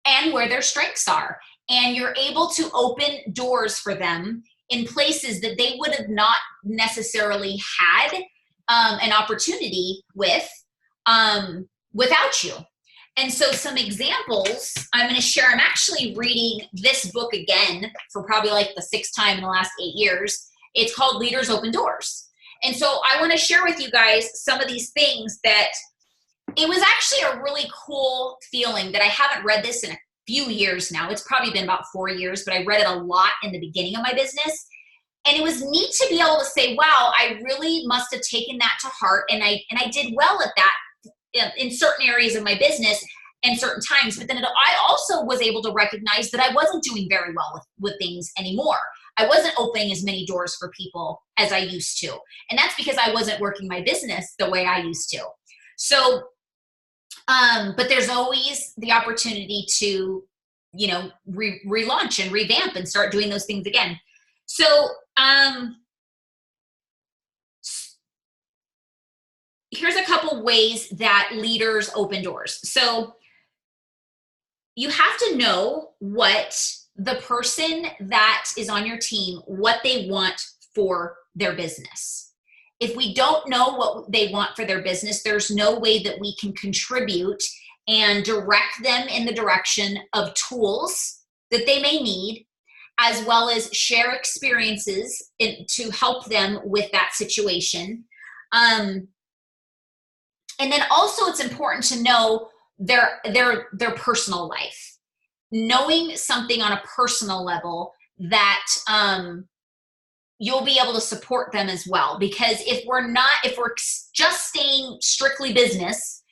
and where their strengths are. And you're able to open doors for them in places that they would have not necessarily had an opportunity with without you. And so some examples I'm going to share. I'm actually reading this book again for probably like the 6th time in the last 8 years. It's called Leaders Open Doors. And so I want to share with you guys some of these things that it was actually a really cool feeling that I haven't read this in a few years now. It's probably been about 4 years, but I read it a lot in the beginning of my business. And it was neat to be able to say, wow, I really must have taken that to heart. And I did well at that in certain areas of my business and certain times. But then I also was able to recognize that I wasn't doing very well with things anymore. I wasn't opening as many doors for people as I used to. And that's because I wasn't working my business the way I used to. So, but there's always the opportunity to, relaunch and revamp and start doing those things again. So, here's a couple ways that leaders open doors. So you have to know what the person that is on your team, what they want for their business. if we don't know what they want for their business, there's no way that we can contribute and direct them in the direction of tools that they may need, as well as share experiences to help them with that situation. And then also it's important to know their personal life. Knowing something on a personal level that you'll be able to support them as well. Because if we're just staying strictly business,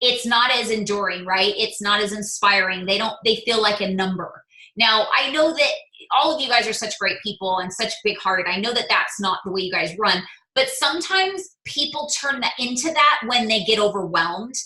it's not as enduring, right? It's not as inspiring. They feel like a number. Now, I know that all of you guys are such great people and such big-hearted. I know that that's not the way you guys run, but sometimes people turn that into that when they get overwhelmed.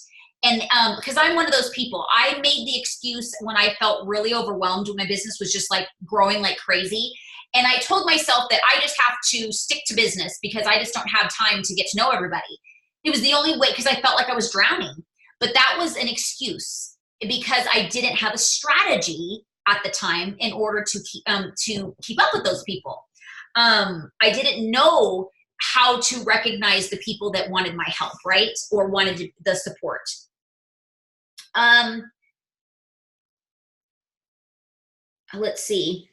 And because I'm one of those people, I made the excuse when I felt really overwhelmed when my business was just like growing like crazy. And I told myself that I just have to stick to business because I just don't have time to get to know everybody. It was the only way, because I felt like I was drowning. But that was an excuse because I didn't have a strategy at the time in order to keep up with those people. I didn't know how to recognize the people that wanted my help, right? Or wanted the support. Let's see.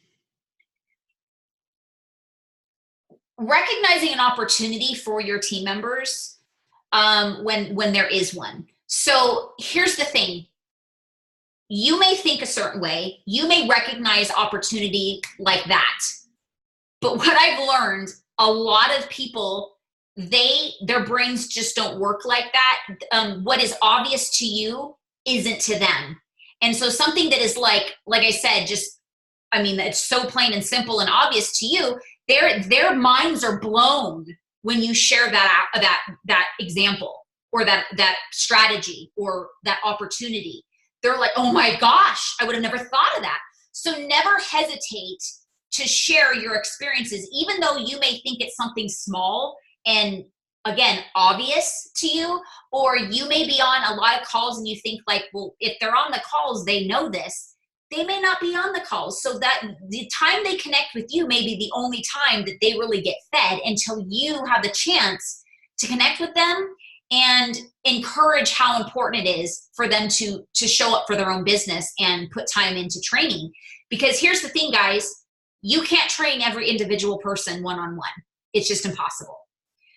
Recognizing an opportunity for your team members when there is one. So here's the thing. You may think a certain way. You may recognize opportunity like that. But what I've learned, a lot of people, their brains just don't work like that. What is obvious to you isn't to them. And so something that is like I said, it's so plain and simple and obvious to you, their minds are blown when you share that example or that strategy or that opportunity. They're like, oh my gosh, I would have never thought of that. So never hesitate to share your experiences, even though you may think it's something small and, again, obvious to you, or you may be on a lot of calls and you think like, well, if they're on the calls, they know this. They may not be on the calls. So that the time they connect with you may be the only time that they really get fed until you have the chance to connect with them and encourage how important it is for them to show up for their own business and put time into training. Because here's the thing, guys, you can't train every individual person one-on-one. It's just impossible.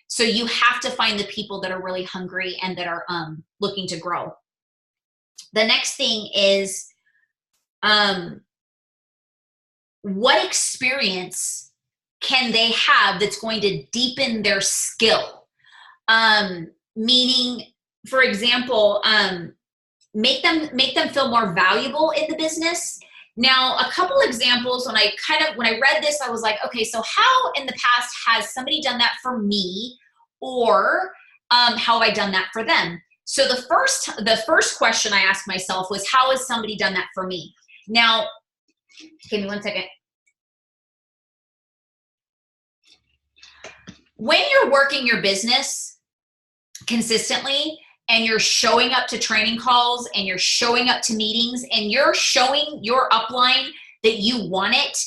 So you have to find the people that are really hungry and that are looking to grow. The next thing is, what experience can they have that's going to deepen their skill? Meaning, for example, make them feel more valuable in the business. Now, a couple examples, when I read this, I was like, okay, so how in the past has somebody done that for me, or how have I done that for them? So the first question I asked myself was, how has somebody done that for me? Now, give me 1 second. When you're working your business consistently and you're showing up to training calls and you're showing up to meetings and you're showing your upline that you want it,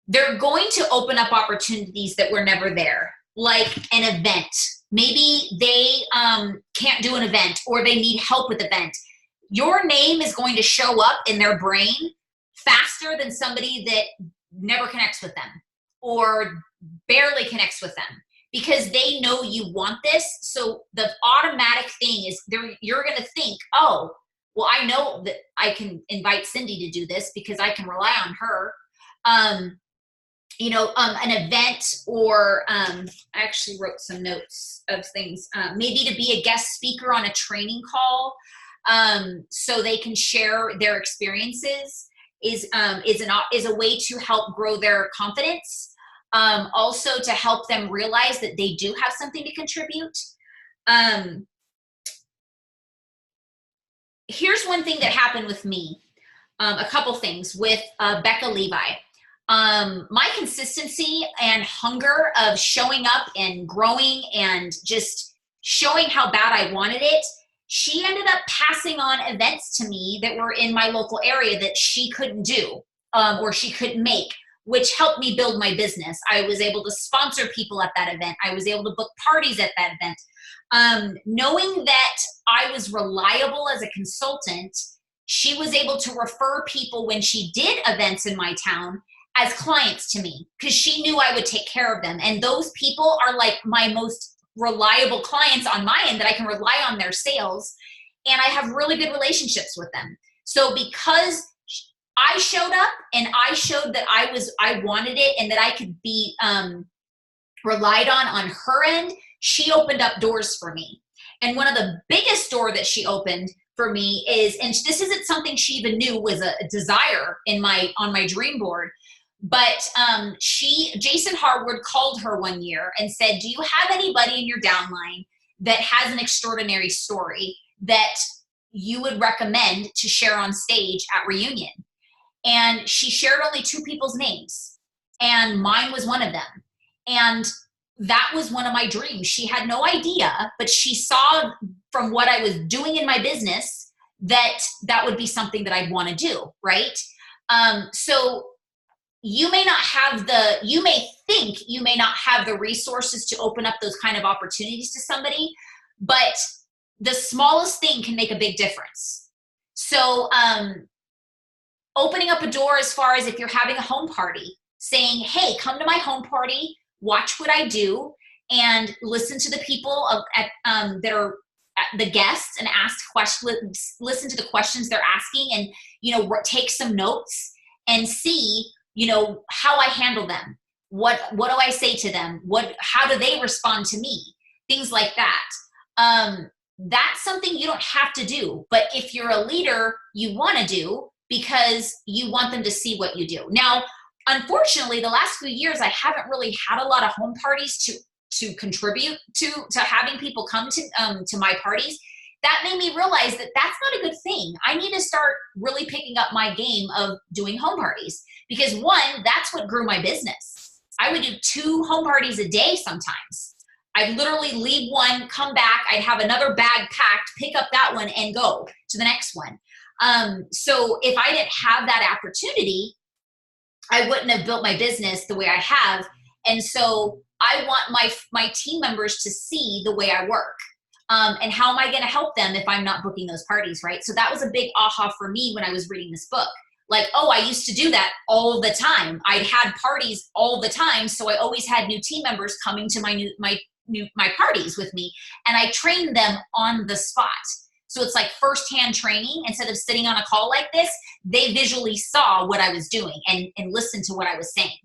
they're going to open up opportunities that were never there, like an event. Maybe they can't do an event or they need help with the event. Your name is going to show up in their brain faster than somebody that never connects with them or barely connects with them, because they know you want this. So the automatic thing is you're going to think, oh, well, I know that I can invite Cindy to do this because I can rely on her. An event, or I actually wrote some notes of things, maybe to be a guest speaker on a training call, so they can share their experiences is a way to help grow their confidence. Also to help them realize that they do have something to contribute. Here's one thing that happened with me, a couple things with Becca Levi. My consistency and hunger of showing up and growing and just showing how bad I wanted it, she ended up passing on events to me that were in my local area that she couldn't do, or she couldn't make. which helped me build my business. I was able to sponsor people at that event. I was able to book parties at that event. Knowing that I was reliable as a consultant, she was able to refer people when she did events in my town as clients to me, because she knew I would take care of them. And those people are like my most reliable clients on my end, that I can rely on their sales, and I have really good relationships with them. So because I showed up and I showed that I wanted it and that I could be relied on her end, she opened up doors for me. And one of the biggest door that she opened for me is, and this isn't something she even knew was a desire on my dream board, but Jason Harwood called her one year and said, do you have anybody in your downline that has an extraordinary story that you would recommend to share on stage at reunion? And she shared only 2 people's names, and mine was one of them. And that was one of my dreams. She had no idea, but she saw from what I was doing in my business that that would be something that I'd want to do, right? So you may think you may not have the resources to open up those kind of opportunities to somebody, but the smallest thing can make a big difference. So opening up a door, as far as if you're having a home party, saying, hey, come to my home party, watch what I do, and listen to the people that are the guests, and ask questions, listen to the questions they're asking, and take some notes and see how I handle them. What do I say to them? How do they respond to me? Things like that. That's something you don't have to do, but if you're a leader, you want to do, because you want them to see what you do. Now, unfortunately, the last few years, I haven't really had a lot of home parties to contribute to having people come to my parties. That made me realize that that's not a good thing. I need to start really picking up my game of doing home parties, because one, that's what grew my business. I would do 2 home parties a day sometimes. I'd literally leave one, come back, I'd have another bag packed, pick up that one, and go to the next one. So if I didn't have that opportunity, I wouldn't have built my business the way I have. And so I want my team members to see the way I work. And how am I going to help them if I'm not booking those parties, right? So that was a big aha for me when I was reading this book. Like, oh, I used to do that all the time. I'd had parties all the time. So I always had new team members coming to my parties with me, and I trained them on the spot. So it's like firsthand training. Instead of sitting on a call like this, they visually saw what I was doing and listened to what I was saying.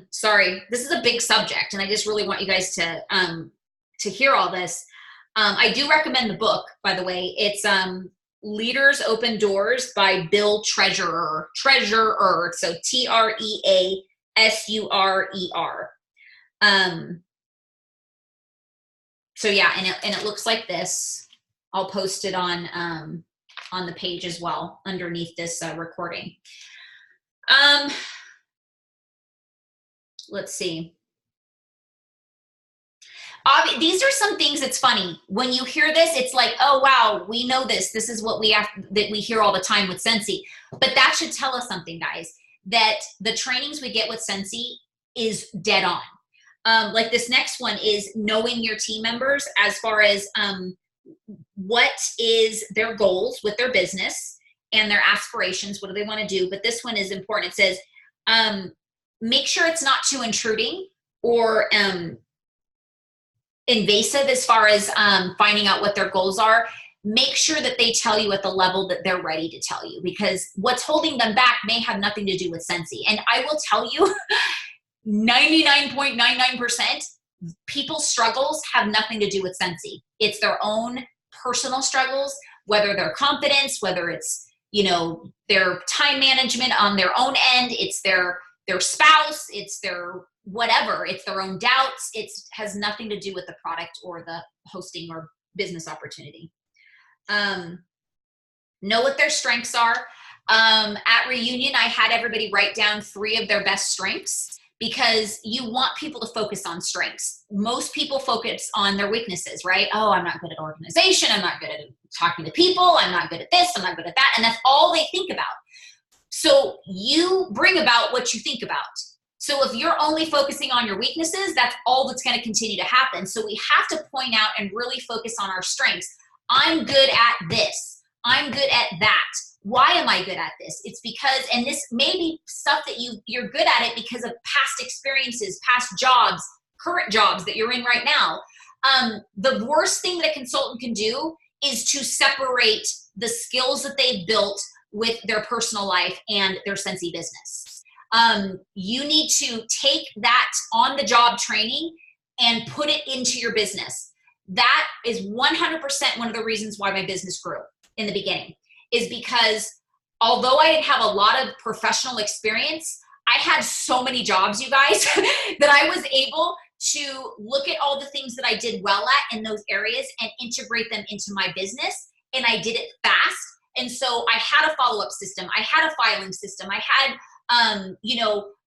Sorry, this is a big subject, and I just really want you guys to hear all this. I do recommend the book, by the way. It's Leaders Open Doors by Bill Treasurer. So Treasurer. So yeah, and it looks like this. I'll post it on the page as well underneath this recording. Let's see. These are some things that's funny. When you hear this, it's like, oh, wow, we know this. This is what that we hear all the time with Sensi. But that should tell us something, guys, that the trainings we get with Sensi is dead on. Like this next one is knowing your team members as far as what is their goals with their business and their aspirations. What do they want to do? But this one is important. It says, make sure it's not too intruding or invasive as far as finding out what their goals are. Make sure that they tell you at the level that they're ready to tell you, because what's holding them back may have nothing to do with Sensi. And I will tell you, 99.99% people's struggles have nothing to do with Sensi. It's their own personal struggles, whether their confidence, whether it's, their time management on their own end, it's their spouse, it's their whatever, it's their own doubts. It has nothing to do with the product or the hosting or business opportunity. Know what their strengths are. At reunion, I had everybody write down 3 of their best strengths, because you want people to focus on strengths. Most people focus on their weaknesses, right? Oh, I'm not good at organization. I'm not good at talking to people. I'm not good at this. I'm not good at that. And that's all they think about. So you bring about what you think about. So if you're only focusing on your weaknesses, that's all that's going to continue to happen. So we have to point out and really focus on our strengths. I'm good at this. I'm good at that. Why am I good at this? It's because, and this may be stuff that you're good at it because of past experiences, past jobs, current jobs that you're in right now. The worst thing that a consultant can do is to separate the skills that they've built with their personal life and their Scentsy business. You need to take that on-the-job training and put it into your business. That is 100% one of the reasons why my business grew in the beginning, is because although I didn't have a lot of professional experience, I had so many jobs, you guys, that I was able to look at all the things that I did well at in those areas and integrate them into my business. And I did it fast. And so I had a follow-up system. I had a filing system. I had,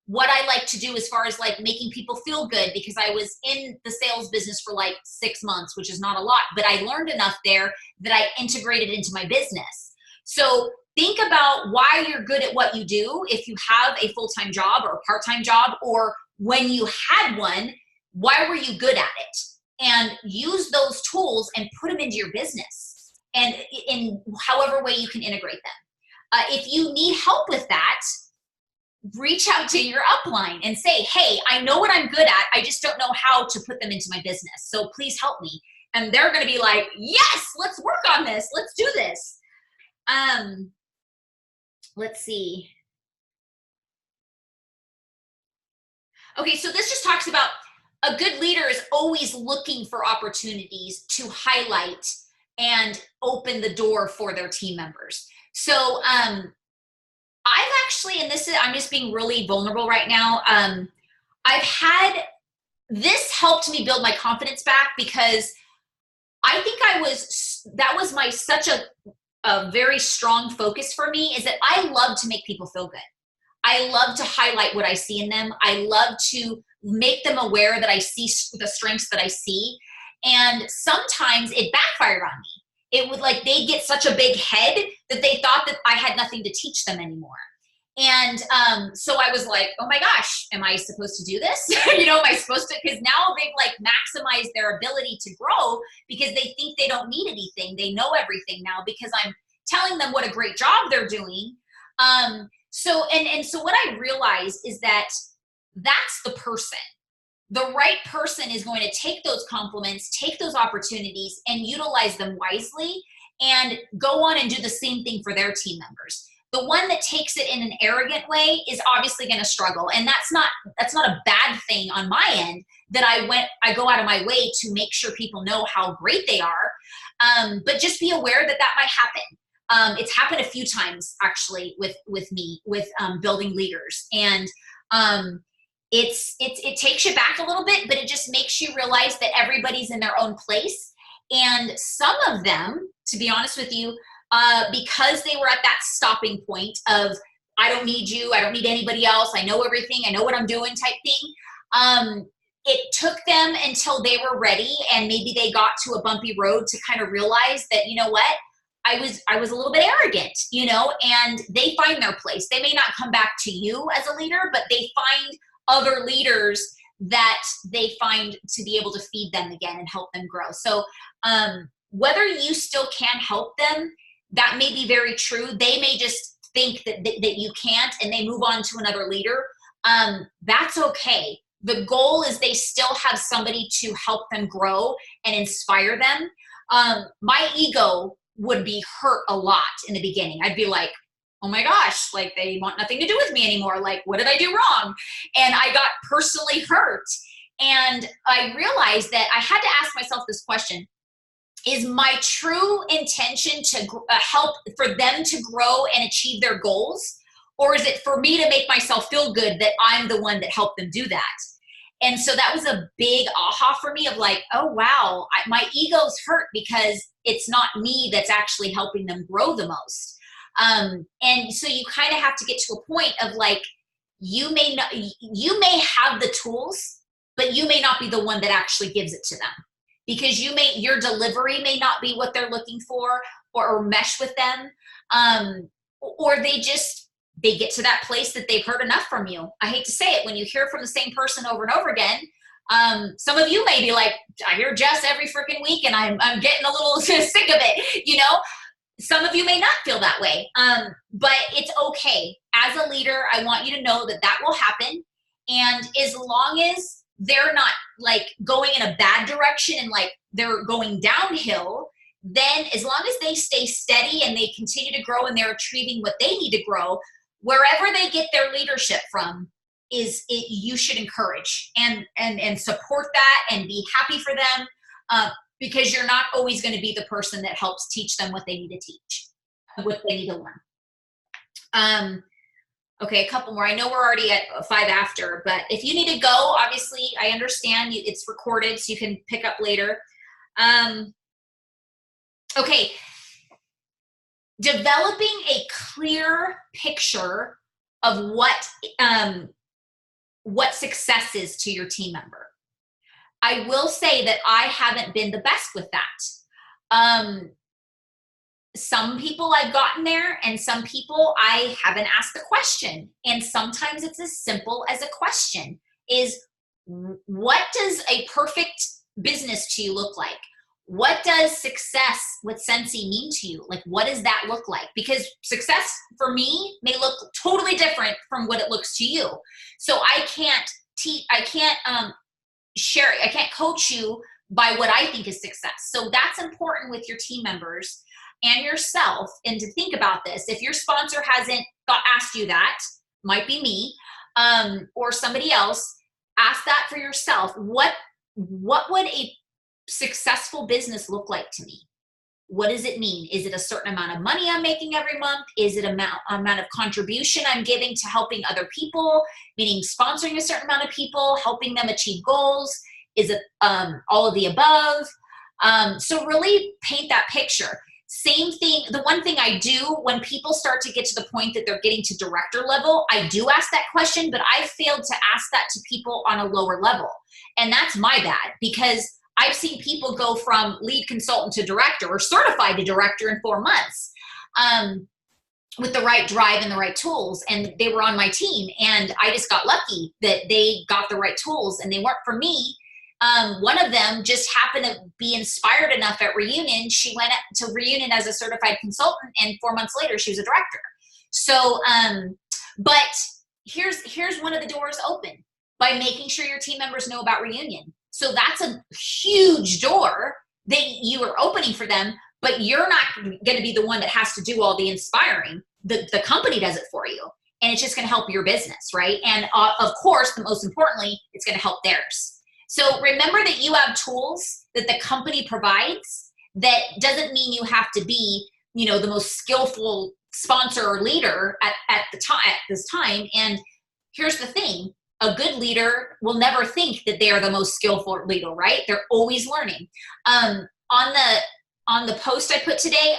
what I like to do as far as like making people feel good, because I was in the sales business for like 6 months, which is not a lot, but I learned enough there that I integrated into my business. So think about why you're good at what you do. If you have a full-time job or a part-time job, or when you had one, why were you good at it? And use those tools and put them into your business, and in however way you can integrate them. If you need help with that, reach out to your upline and say, hey, I know what I'm good at. I just don't know how to put them into my business. So please help me. And they're going to be like, yes, let's work on this. Let's do this. Let's see. Okay, so this just talks about a good leader is always looking for opportunities to highlight and open the door for their team members. So I've actually, and I'm just being really vulnerable right now. This helped me build my confidence back, because I think that was such a very strong focus for me, is that I love to make people feel good. I love to highlight what I see in them. I love to make them aware that I see the strengths that I see. And sometimes it backfired on me. It would they get such a big head that they thought that I had nothing to teach them anymore. And so I was like, oh my gosh, am I supposed to do this? Am I supposed to? Because now they've maximized their ability to grow, because they think they don't need anything. They know everything now because I'm telling them what a great job they're doing. So what I realized is that that's the person. The right person is going to take those compliments, take those opportunities, and utilize them wisely, and go on and do the same thing for their team members. The one that takes it in an arrogant way is obviously going to struggle. And that's not a bad thing on my end, that I go out of my way to make sure people know how great they are. But just be aware that might happen. It's happened a few times actually with me, with building leaders. And it takes you back a little bit, but it just makes you realize that everybody's in their own place. And some of them, to be honest with you, because they were at that stopping point of, I don't need you, I don't need anybody else, I know everything, I know what I'm doing type thing. It took them until they were ready, and maybe they got to a bumpy road to kind of realize that, you know what, I was a little bit arrogant, and they find their place. They may not come back to you as a leader, but they find other leaders that they find to be able to feed them again and help them grow. So whether you still can help them, that may be very true. They may just think that you can't, and they move on to another leader. That's okay. The goal is they still have somebody to help them grow and inspire them. My ego would be hurt a lot in the beginning. I'd be like, oh my gosh, they want nothing to do with me anymore. What did I do wrong? And I got personally hurt. And I realized that I had to ask myself this question: is my true intention to help for them to grow and achieve their goals? Or is it for me to make myself feel good that I'm the one that helped them do that? And so that was a big aha for me of oh wow, my ego's hurt because it's not me that's actually helping them grow the most. And so you kind of have to get to a point of you may have the tools, but you may not be the one that actually gives it to them, because your delivery may not be what they're looking for, or mesh with them. Or they just, they get to that place that they've heard enough from you. I hate to say it, when you hear from the same person over and over again, some of you may be like, I hear Jess every freaking week and I'm getting a little sick of it, you know? Some of you may not feel that way, but it's okay. As a leader, I want you to know that that will happen. And as long as they're not like going in a bad direction and like they're going downhill, then as long as they stay steady and they continue to grow and they're achieving what they need to grow, wherever they get their leadership from, you should encourage and support that and be happy for them, because you're not always going to be the person that helps teach them what they need to teach, what they need to learn. Okay, a couple more. I know we're already at 5 after, but if you need to go, obviously I understand it's recorded, so you can pick up later. Okay, developing a clear picture of what success is to your team member. I will say that I haven't been the best with that. Some people I've gotten there, and some people I haven't asked the question. And sometimes it's as simple as a question is, what does a perfect business to you look like? What does success with Scentsy mean to you? Like, what does that look like? Because success for me may look totally different from what it looks to you. So I can't share it. I can't coach you by what I think is success. So that's important with your team members and yourself, and to think about this. If your sponsor hasn't asked you that, might be me, or somebody else, ask that for yourself. What would a successful business look like to me? What does it mean? Is it a certain amount of money I'm making every month? Is it amount of contribution I'm giving to helping other people, meaning sponsoring a certain amount of people, helping them achieve goals? Is it all of the above? So really paint that picture. Same thing, the one thing I do when people start to get to the point that they're getting to director level, I do ask that question, but I failed to ask that to people on a lower level. And that's my bad, because I've seen people go from lead consultant to director or certified to director in 4 months, with the right drive and the right tools. And they were on my team, and I just got lucky that they got the right tools and they weren't for me. One of them just happened to be inspired enough at Reunion. She went to Reunion as a certified consultant, and 4 months later, she was a director. So, but here's one of the doors open by making sure your team members know about Reunion. So that's a huge door that you are opening for them, but you're not going to be the one that has to do all the inspiring. The company does it for you, and it's just going to help your business, right? And of course, the most importantly, it's going to help theirs. So remember that you have tools that the company provides. That doesn't mean you have to be, the most skillful sponsor or leader at this time. And here's the thing. A good leader will never think that they are the most skillful leader, right? They're always learning. On the post I put today,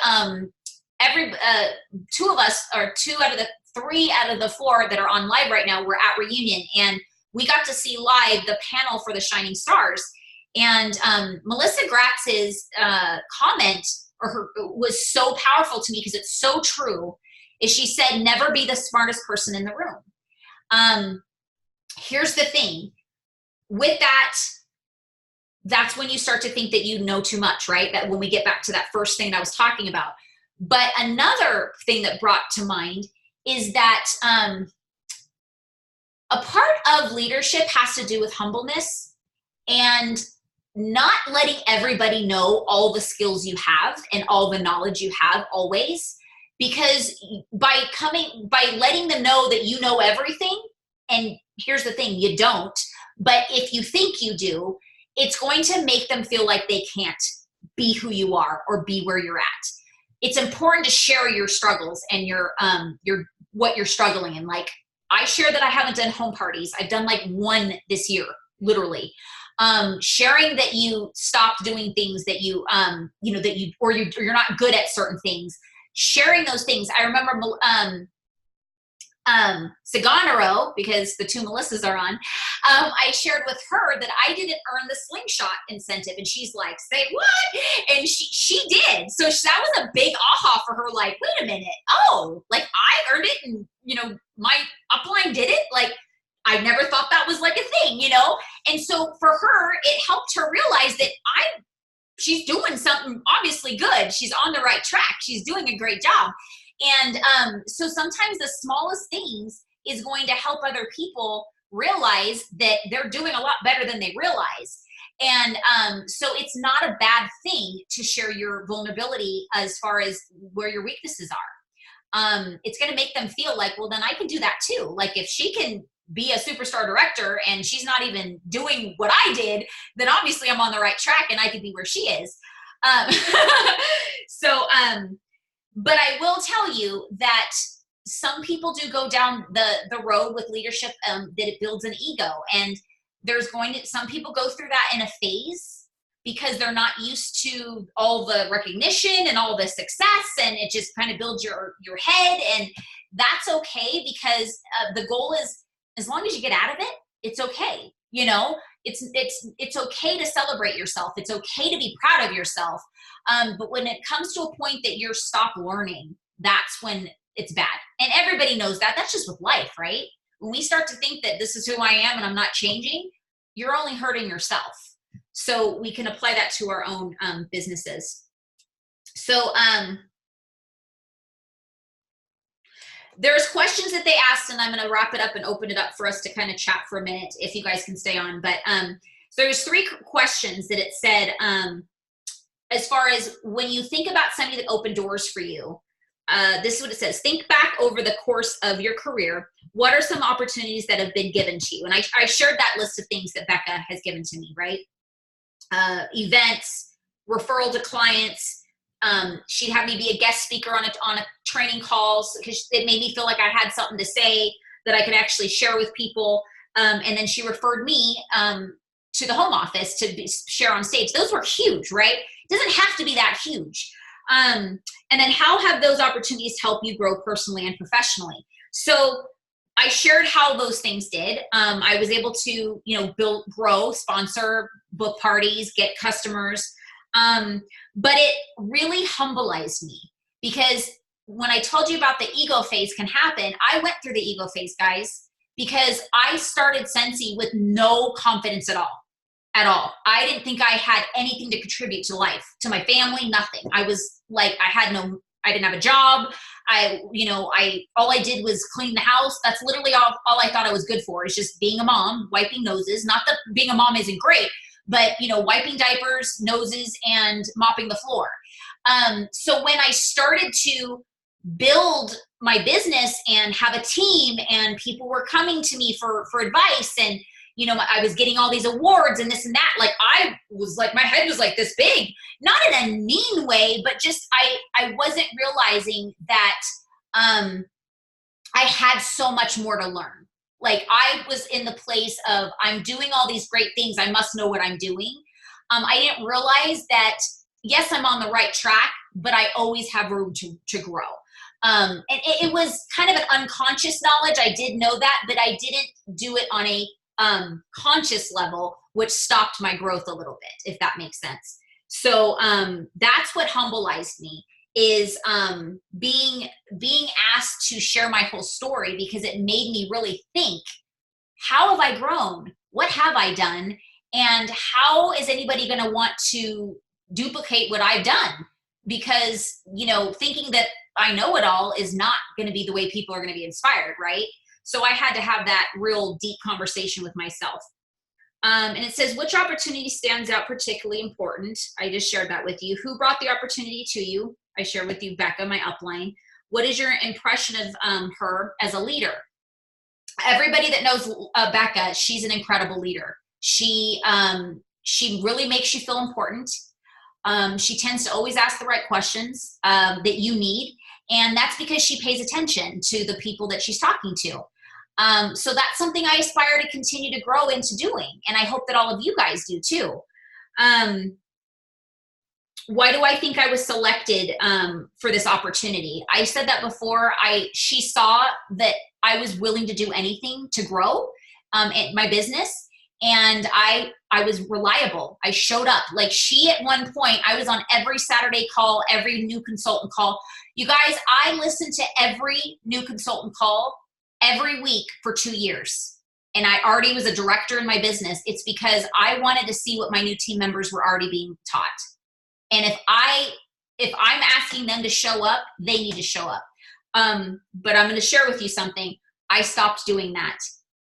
two of us, or 2 out of the 3 out of the 4 that are on live right now, we're at Reunion, and we got to see live the panel for the Shining Stars. And Melissa Gratz's comment was so powerful to me, because it's so true, is she said, never be the smartest person in the room. Here's the thing. With that, that's when you start to think that you know too much, right? That when we get back to that first thing that I was talking about. But another thing that brought to mind is that a part of leadership has to do with humbleness and not letting everybody know all the skills you have and all the knowledge you have always. Because by letting them know that you know everything, and here's the thing, you don't, but if you think you do, it's going to make them feel like they can't be who you are or be where you're at. It's important to share your struggles and your what you're struggling in. Like, I share that I haven't done home parties. I've done like 1 this year, literally. Sharing that you stopped doing things that you're not good at certain things. Sharing those things. I remember Saganaro, because the two Melissas are on, I shared with her that I didn't earn the slingshot incentive. And she's like, say what? And she did. So that was a big aha for her. Like, wait a minute. Oh, like I earned it and, my upline did it. Like, I never thought that was like a thing, And so for her, it helped her realize that she's doing something obviously good. She's on the right track. She's doing a great job. And so sometimes the smallest things is going to help other people realize that they're doing a lot better than they realize. And so it's not a bad thing to share your vulnerability as far as where your weaknesses are. It's going to make them feel like, well, then I can do that too. Like if she can be a superstar director and she's not even doing what I did, then obviously I'm on the right track and I could be where she is. But I will tell you that some people do go down the road with leadership that it builds an ego. And some people go through that in a phase because they're not used to all the recognition and all the success, and it just kind of builds your head. And that's okay, because the goal is, as long as you get out of it, it's okay. It's okay to celebrate yourself. It's okay to be proud of yourself. But when it comes to a point that you're stop learning, that's when it's bad. And everybody knows that. That's just with life, right? When we start to think that this is who I am and I'm not changing, you're only hurting yourself. So we can apply that to our own businesses. So there's questions that they asked, and I'm going to wrap it up and open it up for us to kind of chat for a minute if you guys can stay on. But so there's 3 questions that it said, as far as when you think about somebody that opened doors for you, this is what it says. Think back over the course of your career. What are some opportunities that have been given to you? And I shared that list of things that Becca has given to me, right? Events, referral to clients. She'd have me be a guest speaker on a training call because it made me feel like I had something to say that I could actually share with people. And then she referred me to the home office to share on stage. Those were huge, right? It doesn't have to be that huge. And then how have those opportunities helped you grow personally and professionally? So I shared how those things did. I was able to, grow, sponsor book parties, get customers. But it really humbleized me, because when I told you about the ego phase can happen, I went through the ego phase, guys, because I started Scentsy with no confidence at all. I didn't think I had anything to contribute to life, to my family, nothing. I was like, I didn't have a job. All I did was clean the house. That's literally all I thought I was good for, is just being a mom, wiping noses. Not that being a mom isn't great, but wiping diapers, noses, and mopping the floor. So when I started to build my business and have a team, and people were coming to me for advice, and I was getting all these awards and this and that, like I was like, my head was like this big, not in a mean way, but just I wasn't realizing that I had so much more to learn. Like I was in the place of, I'm doing all these great things, I must know what I'm doing. I didn't realize that, yes, I'm on the right track, but I always have room to grow. And it was kind of an unconscious knowledge. I did know that, but I didn't do it on a conscious level, which stopped my growth a little bit, if that makes sense. So that's what humbleized me, is being asked to share my whole story, because it made me really think, how have I grown? What have I done? And how is anybody going to want to duplicate what I've done? Because, thinking that I know it all is not going to be the way people are going to be inspired, right? So I had to have that real deep conversation with myself. And it says, which opportunity stands out particularly important? I just shared that with you. Who brought the opportunity to you? I shared with you, Becca, my upline. What is your impression of her as a leader? Everybody that knows Becca, she's an incredible leader. She really makes you feel important. She tends to always ask the right questions that you need. And that's because she pays attention to the people that she's talking to. So that's something I aspire to continue to grow into doing. And I hope that all of you guys do too. Why do I think I was selected for this opportunity? I said that before. She saw that I was willing to do anything to grow in my business. And I was reliable. I showed up. Like she, at one point, I was on every Saturday call, every new consultant call. You guys, I listened to every new consultant call every week for 2 years. And I already was a director in my business. It's because I wanted to see what my new team members were already being taught. And if I'm asking them to show up, they need to show up. But I'm going to share with you something. I stopped doing that.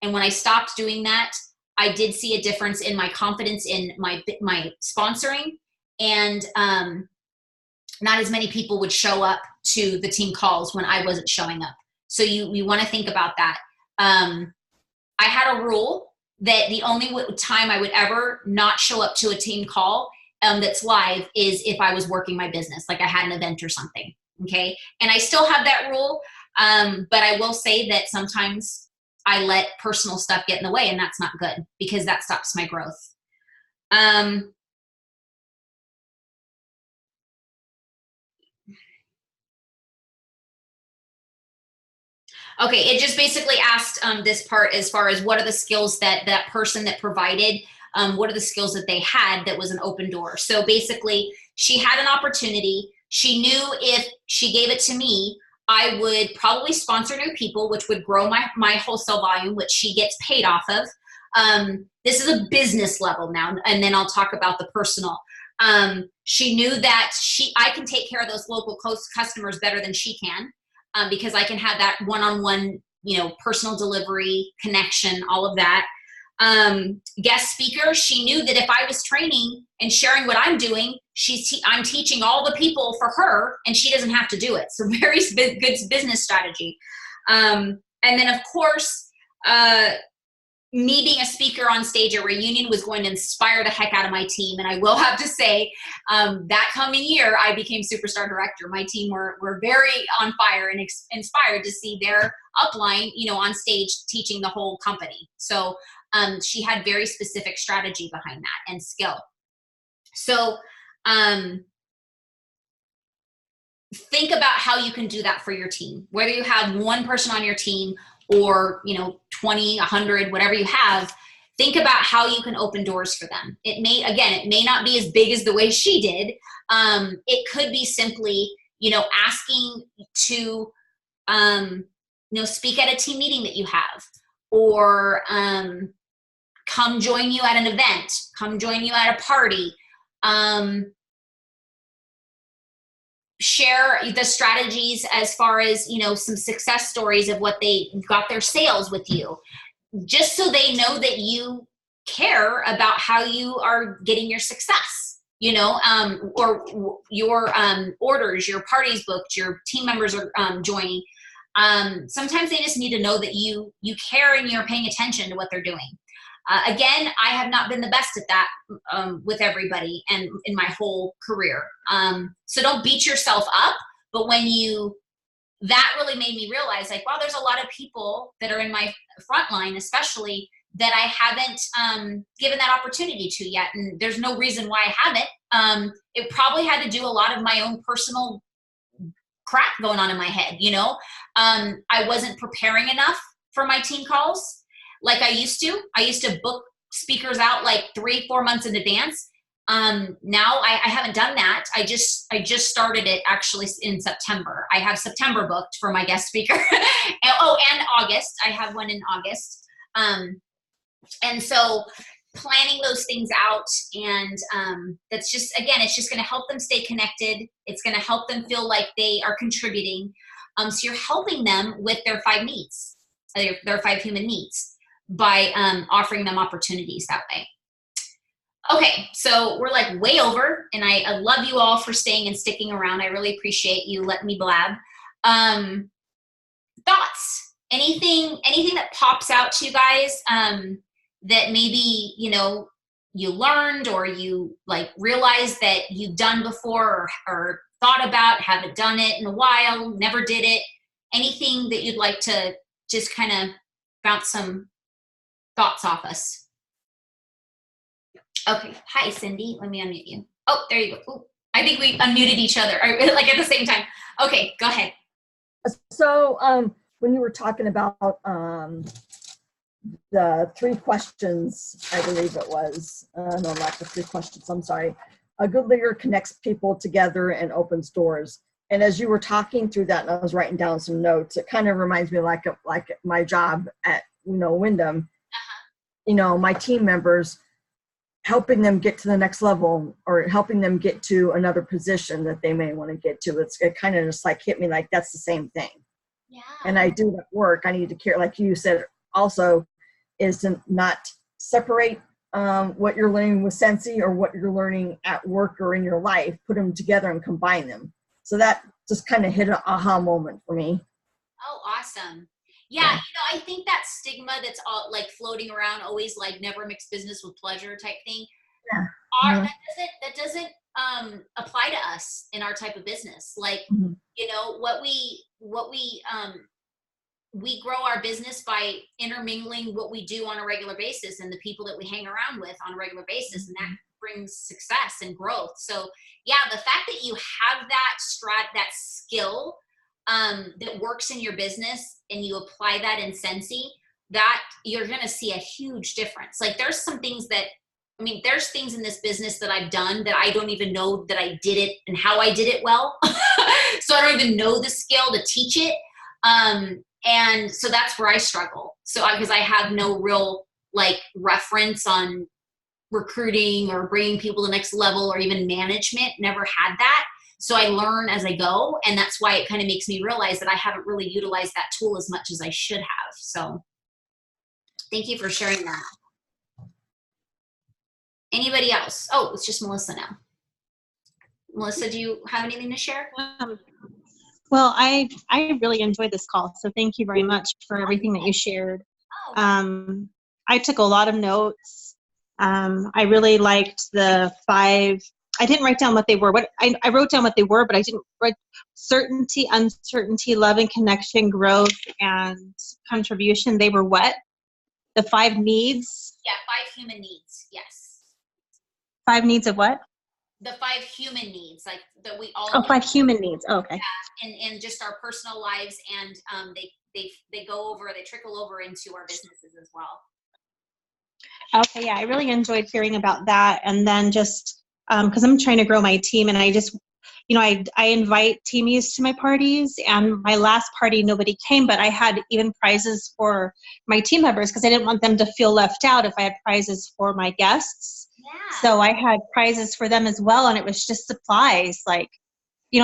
And when I stopped doing that, I did see a difference in my confidence in my sponsoring, and not as many people would show up to the team calls when I wasn't showing up. So you want to think about that. I had a rule that the only time I would ever not show up to a team call that's live is if I was working my business, like I had an event or something. Okay. And I still have that rule. But I will say that sometimes I let personal stuff get in the way, and that's not good because that stops my growth. Okay, it just basically asked this part as far as what are the skills that that person that provided, what are the skills that they had that was an open door. So basically, she had an opportunity. She knew if she gave it to me, I would probably sponsor new people, which would grow my wholesale volume, which she gets paid off of. This is a business level now, and then I'll talk about the personal. She knew that I can take care of those local customers better than she can, because I can have that one-on-one, personal delivery, connection, all of that. Guest speaker, she knew that if I was training and sharing what I'm doing, I'm teaching all the people for her, and she doesn't have to do it. So very good business strategy. And then of course, me being a speaker on stage at Reunion was going to inspire the heck out of my team. And I will have to say, that coming year, I became superstar director. My team were very on fire and inspired to see their upline, on stage teaching the whole company. So she had very specific strategy behind that and skill. So think about how you can do that for your team, whether you have one person on your team or 20, 100, whatever you have. Think about how you can open doors for them. It may not be as big as the way she did. It could be simply asking to speak at a team meeting that you have, or come join you at an event, come join you at a party. Share the strategies as far as, some success stories of what they got their sales with you, just so they know that you care about how you are getting your success, or your orders, your parties booked, your team members are joining. Sometimes they just need to know that you care and you're paying attention to what they're doing. Again, I have not been the best at that with everybody and in my whole career. So don't beat yourself up. But that really made me realize, like, wow, there's a lot of people that are in my front line, especially, that I haven't given that opportunity to yet. And there's no reason why I haven't. It probably had to do a lot of my own personal crap going on in my head. I wasn't preparing enough for my team calls. Like I used to book speakers out like 3-4 months in advance. Now I haven't done that. I just started it actually in September. I have September booked for my guest speaker. and August. I have one in August. And so planning those things out, and that's just, again, it's just going to help them stay connected. It's going to help them feel like they are contributing. So you're helping them with their 5 needs, their 5 human needs, by offering them opportunities that way. Okay, so we're like way over, and I love you all for staying and sticking around. I really appreciate you letting me blab. Thoughts? Anything that pops out to you guys that maybe, you learned, or you realized that you've done before, or thought about, haven't done it in a while, never did it? Anything that you'd like to just kind of bounce some thoughts off us? Okay. Hi, Cindy. Let me unmute you. Oh, there you go. Ooh, I think we unmuted each other, at the same time. Okay, go ahead. So when you were talking about the 3 questions, I believe it was, no, not the 3 questions, I'm sorry. A good leader connects people together and opens doors. And as you were talking through that, and I was writing down some notes, it kind of reminds me like my job at, Wyndham, my team members, helping them get to the next level or helping them get to another position that they may want to get to. It kind of just like hit me like that's the same thing. Yeah. And I do that work. I need to care, like you said, also is to not separate what you're learning with Sensi or what you're learning at work or in your life, put them together and combine them. So that just kind of hit an aha moment for me. Oh, awesome. Yeah, I think that stigma that's all like floating around, always like never mix business with pleasure type thing. Yeah. That doesn't apply to us in our type of business. Like, we grow our business by intermingling what we do on a regular basis and the people that we hang around with on a regular basis, and that brings success and growth. So yeah, the fact that you have that skill that works in your business and you apply that in Sensi, that you're going to see a huge difference. Like there's things in this business that I've done that I don't even know that I did it and how I did it well. So I don't even know the skill to teach it. And so that's where I struggle. So because I have no real like reference on recruiting or bringing people to the next level or even management, never had that. So I learn as I go. And that's why it kind of makes me realize that I haven't really utilized that tool as much as I should have. So thank you for sharing that. Anybody else? Oh, it's just Melissa now. Melissa, do you have anything to share? Well, I really enjoyed this call, so thank you very much for everything that you shared. I took a lot of notes. I really liked the 5. I didn't write down what they were. I wrote down what they were, but I didn't write certainty, uncertainty, love and connection, growth, and contribution. They were what? The 5 needs? Yeah, 5 human needs, yes. 5 needs of what? The 5 human needs, like that we all. Oh, 5 human needs. Oh, okay. Yeah, and just our personal lives, and they trickle over into our businesses as well. Okay, yeah, I really enjoyed hearing about that, and then just because I'm trying to grow my team, and I just, I invite teamies to my parties, and my last party nobody came, but I had even prizes for my team members because I didn't want them to feel left out if I had prizes for my guests. Yeah. So I had prizes for them as well, and it was just supplies, like,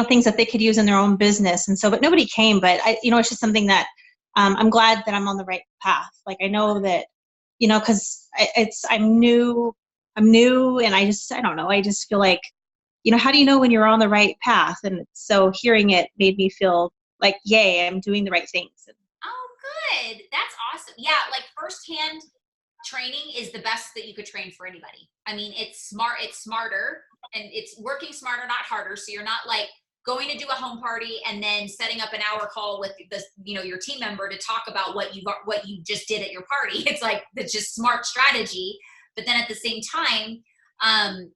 things that they could use in their own business. And so, but nobody came, but it's just something that I'm glad that I'm on the right path. Like, I know that, because I'm new, and I don't know, I just feel like, how do you know when you're on the right path? And so hearing it made me feel like, yay, I'm doing the right things. Oh, good. That's awesome. Yeah, like firsthand training is the best that you could train for anybody. I mean, it's smarter, and it's working smarter, not harder. So you're not like going to do a home party and then setting up an hour call with your team member to talk about what you just did at your party. It's like, it's just smart strategy. But then at the same time,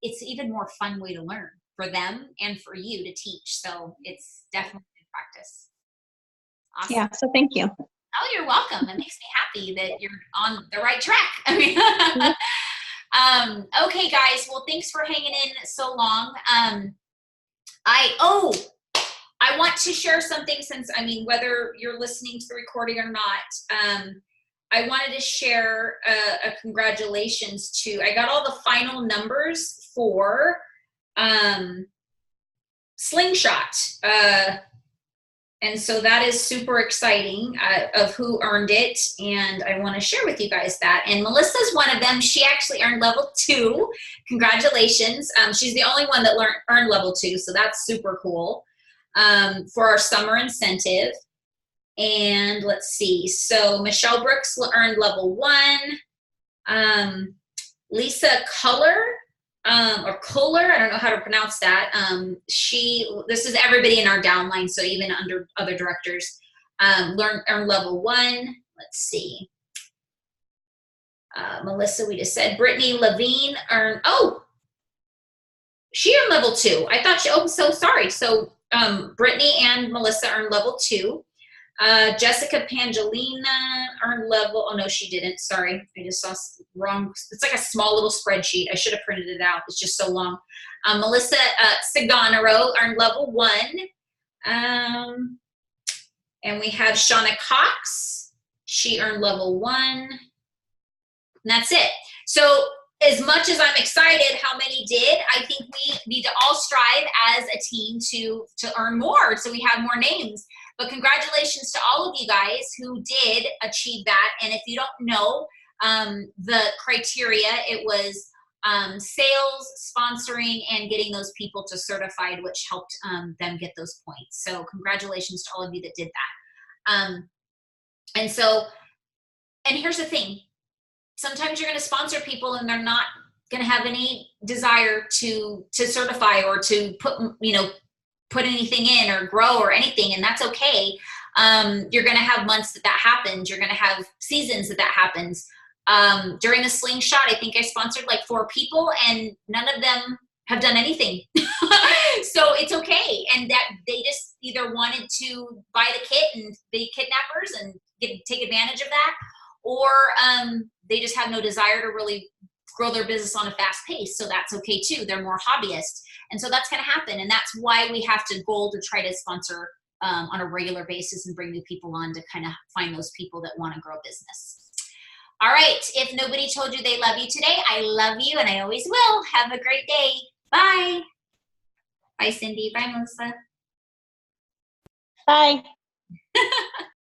it's even more fun way to learn for them and for you to teach. So it's definitely good practice. Awesome. Yeah. So thank you. Oh, you're welcome. It makes me happy that you're on the right track. I mean, okay, guys. Well, thanks for hanging in so long. I want to share something whether you're listening to the recording or not, I wanted to share a congratulations I got all the final numbers for Slingshot. And so that is super exciting of who earned it. And I want to share with you guys that. And Melissa's one of them. She actually earned level 2. Congratulations. She's the only one that earned level 2. So that's super cool for our summer incentive. And let's see. So Michelle Brooks earned level 1. Lisa Culler, or Kohler, I don't know how to pronounce that. This is everybody in our downline, so even under other directors, earned level 1. Let's see. Melissa, we just said. Brittany Levine she earned level 2. I thought so sorry. So Brittany and Melissa earned level 2. Jessica Pangelina earned level. Oh no, she didn't. Sorry, I just saw wrong. It's like a small little spreadsheet. I should have printed it out. It's just so long. Melissa Siganaro earned level 1. And we have Shauna Cox. She earned level 1. And that's it. So as much as I'm excited how many did, I think we need to all strive as a team to earn more so we have more names. But congratulations to all of you guys who did achieve that. And if you don't know the criteria, it was sales, sponsoring, and getting those people to certified, which helped them get those points. So congratulations to all of you that did that. And here's the thing. Sometimes you're going to sponsor people and they're not going to have any desire to certify or to put anything in or grow or anything, and that's okay. You're going to have months that happens. You're going to have seasons that happens. During the slingshot, I think I sponsored like 4 people and none of them have done anything. So it's okay. And that they just either wanted to buy the kit and be kidnappers and take advantage of that, or they just have no desire to really grow their business on a fast pace. So that's okay too. They're more hobbyists. And so that's going to happen. And that's why we have to goal to try to sponsor on a regular basis and bring new people on to kind of find those people that want to grow business. All right. If nobody told you they love you today, I love you and I always will. Have a great day. Bye. Bye, Cindy. Bye, Melissa. Bye.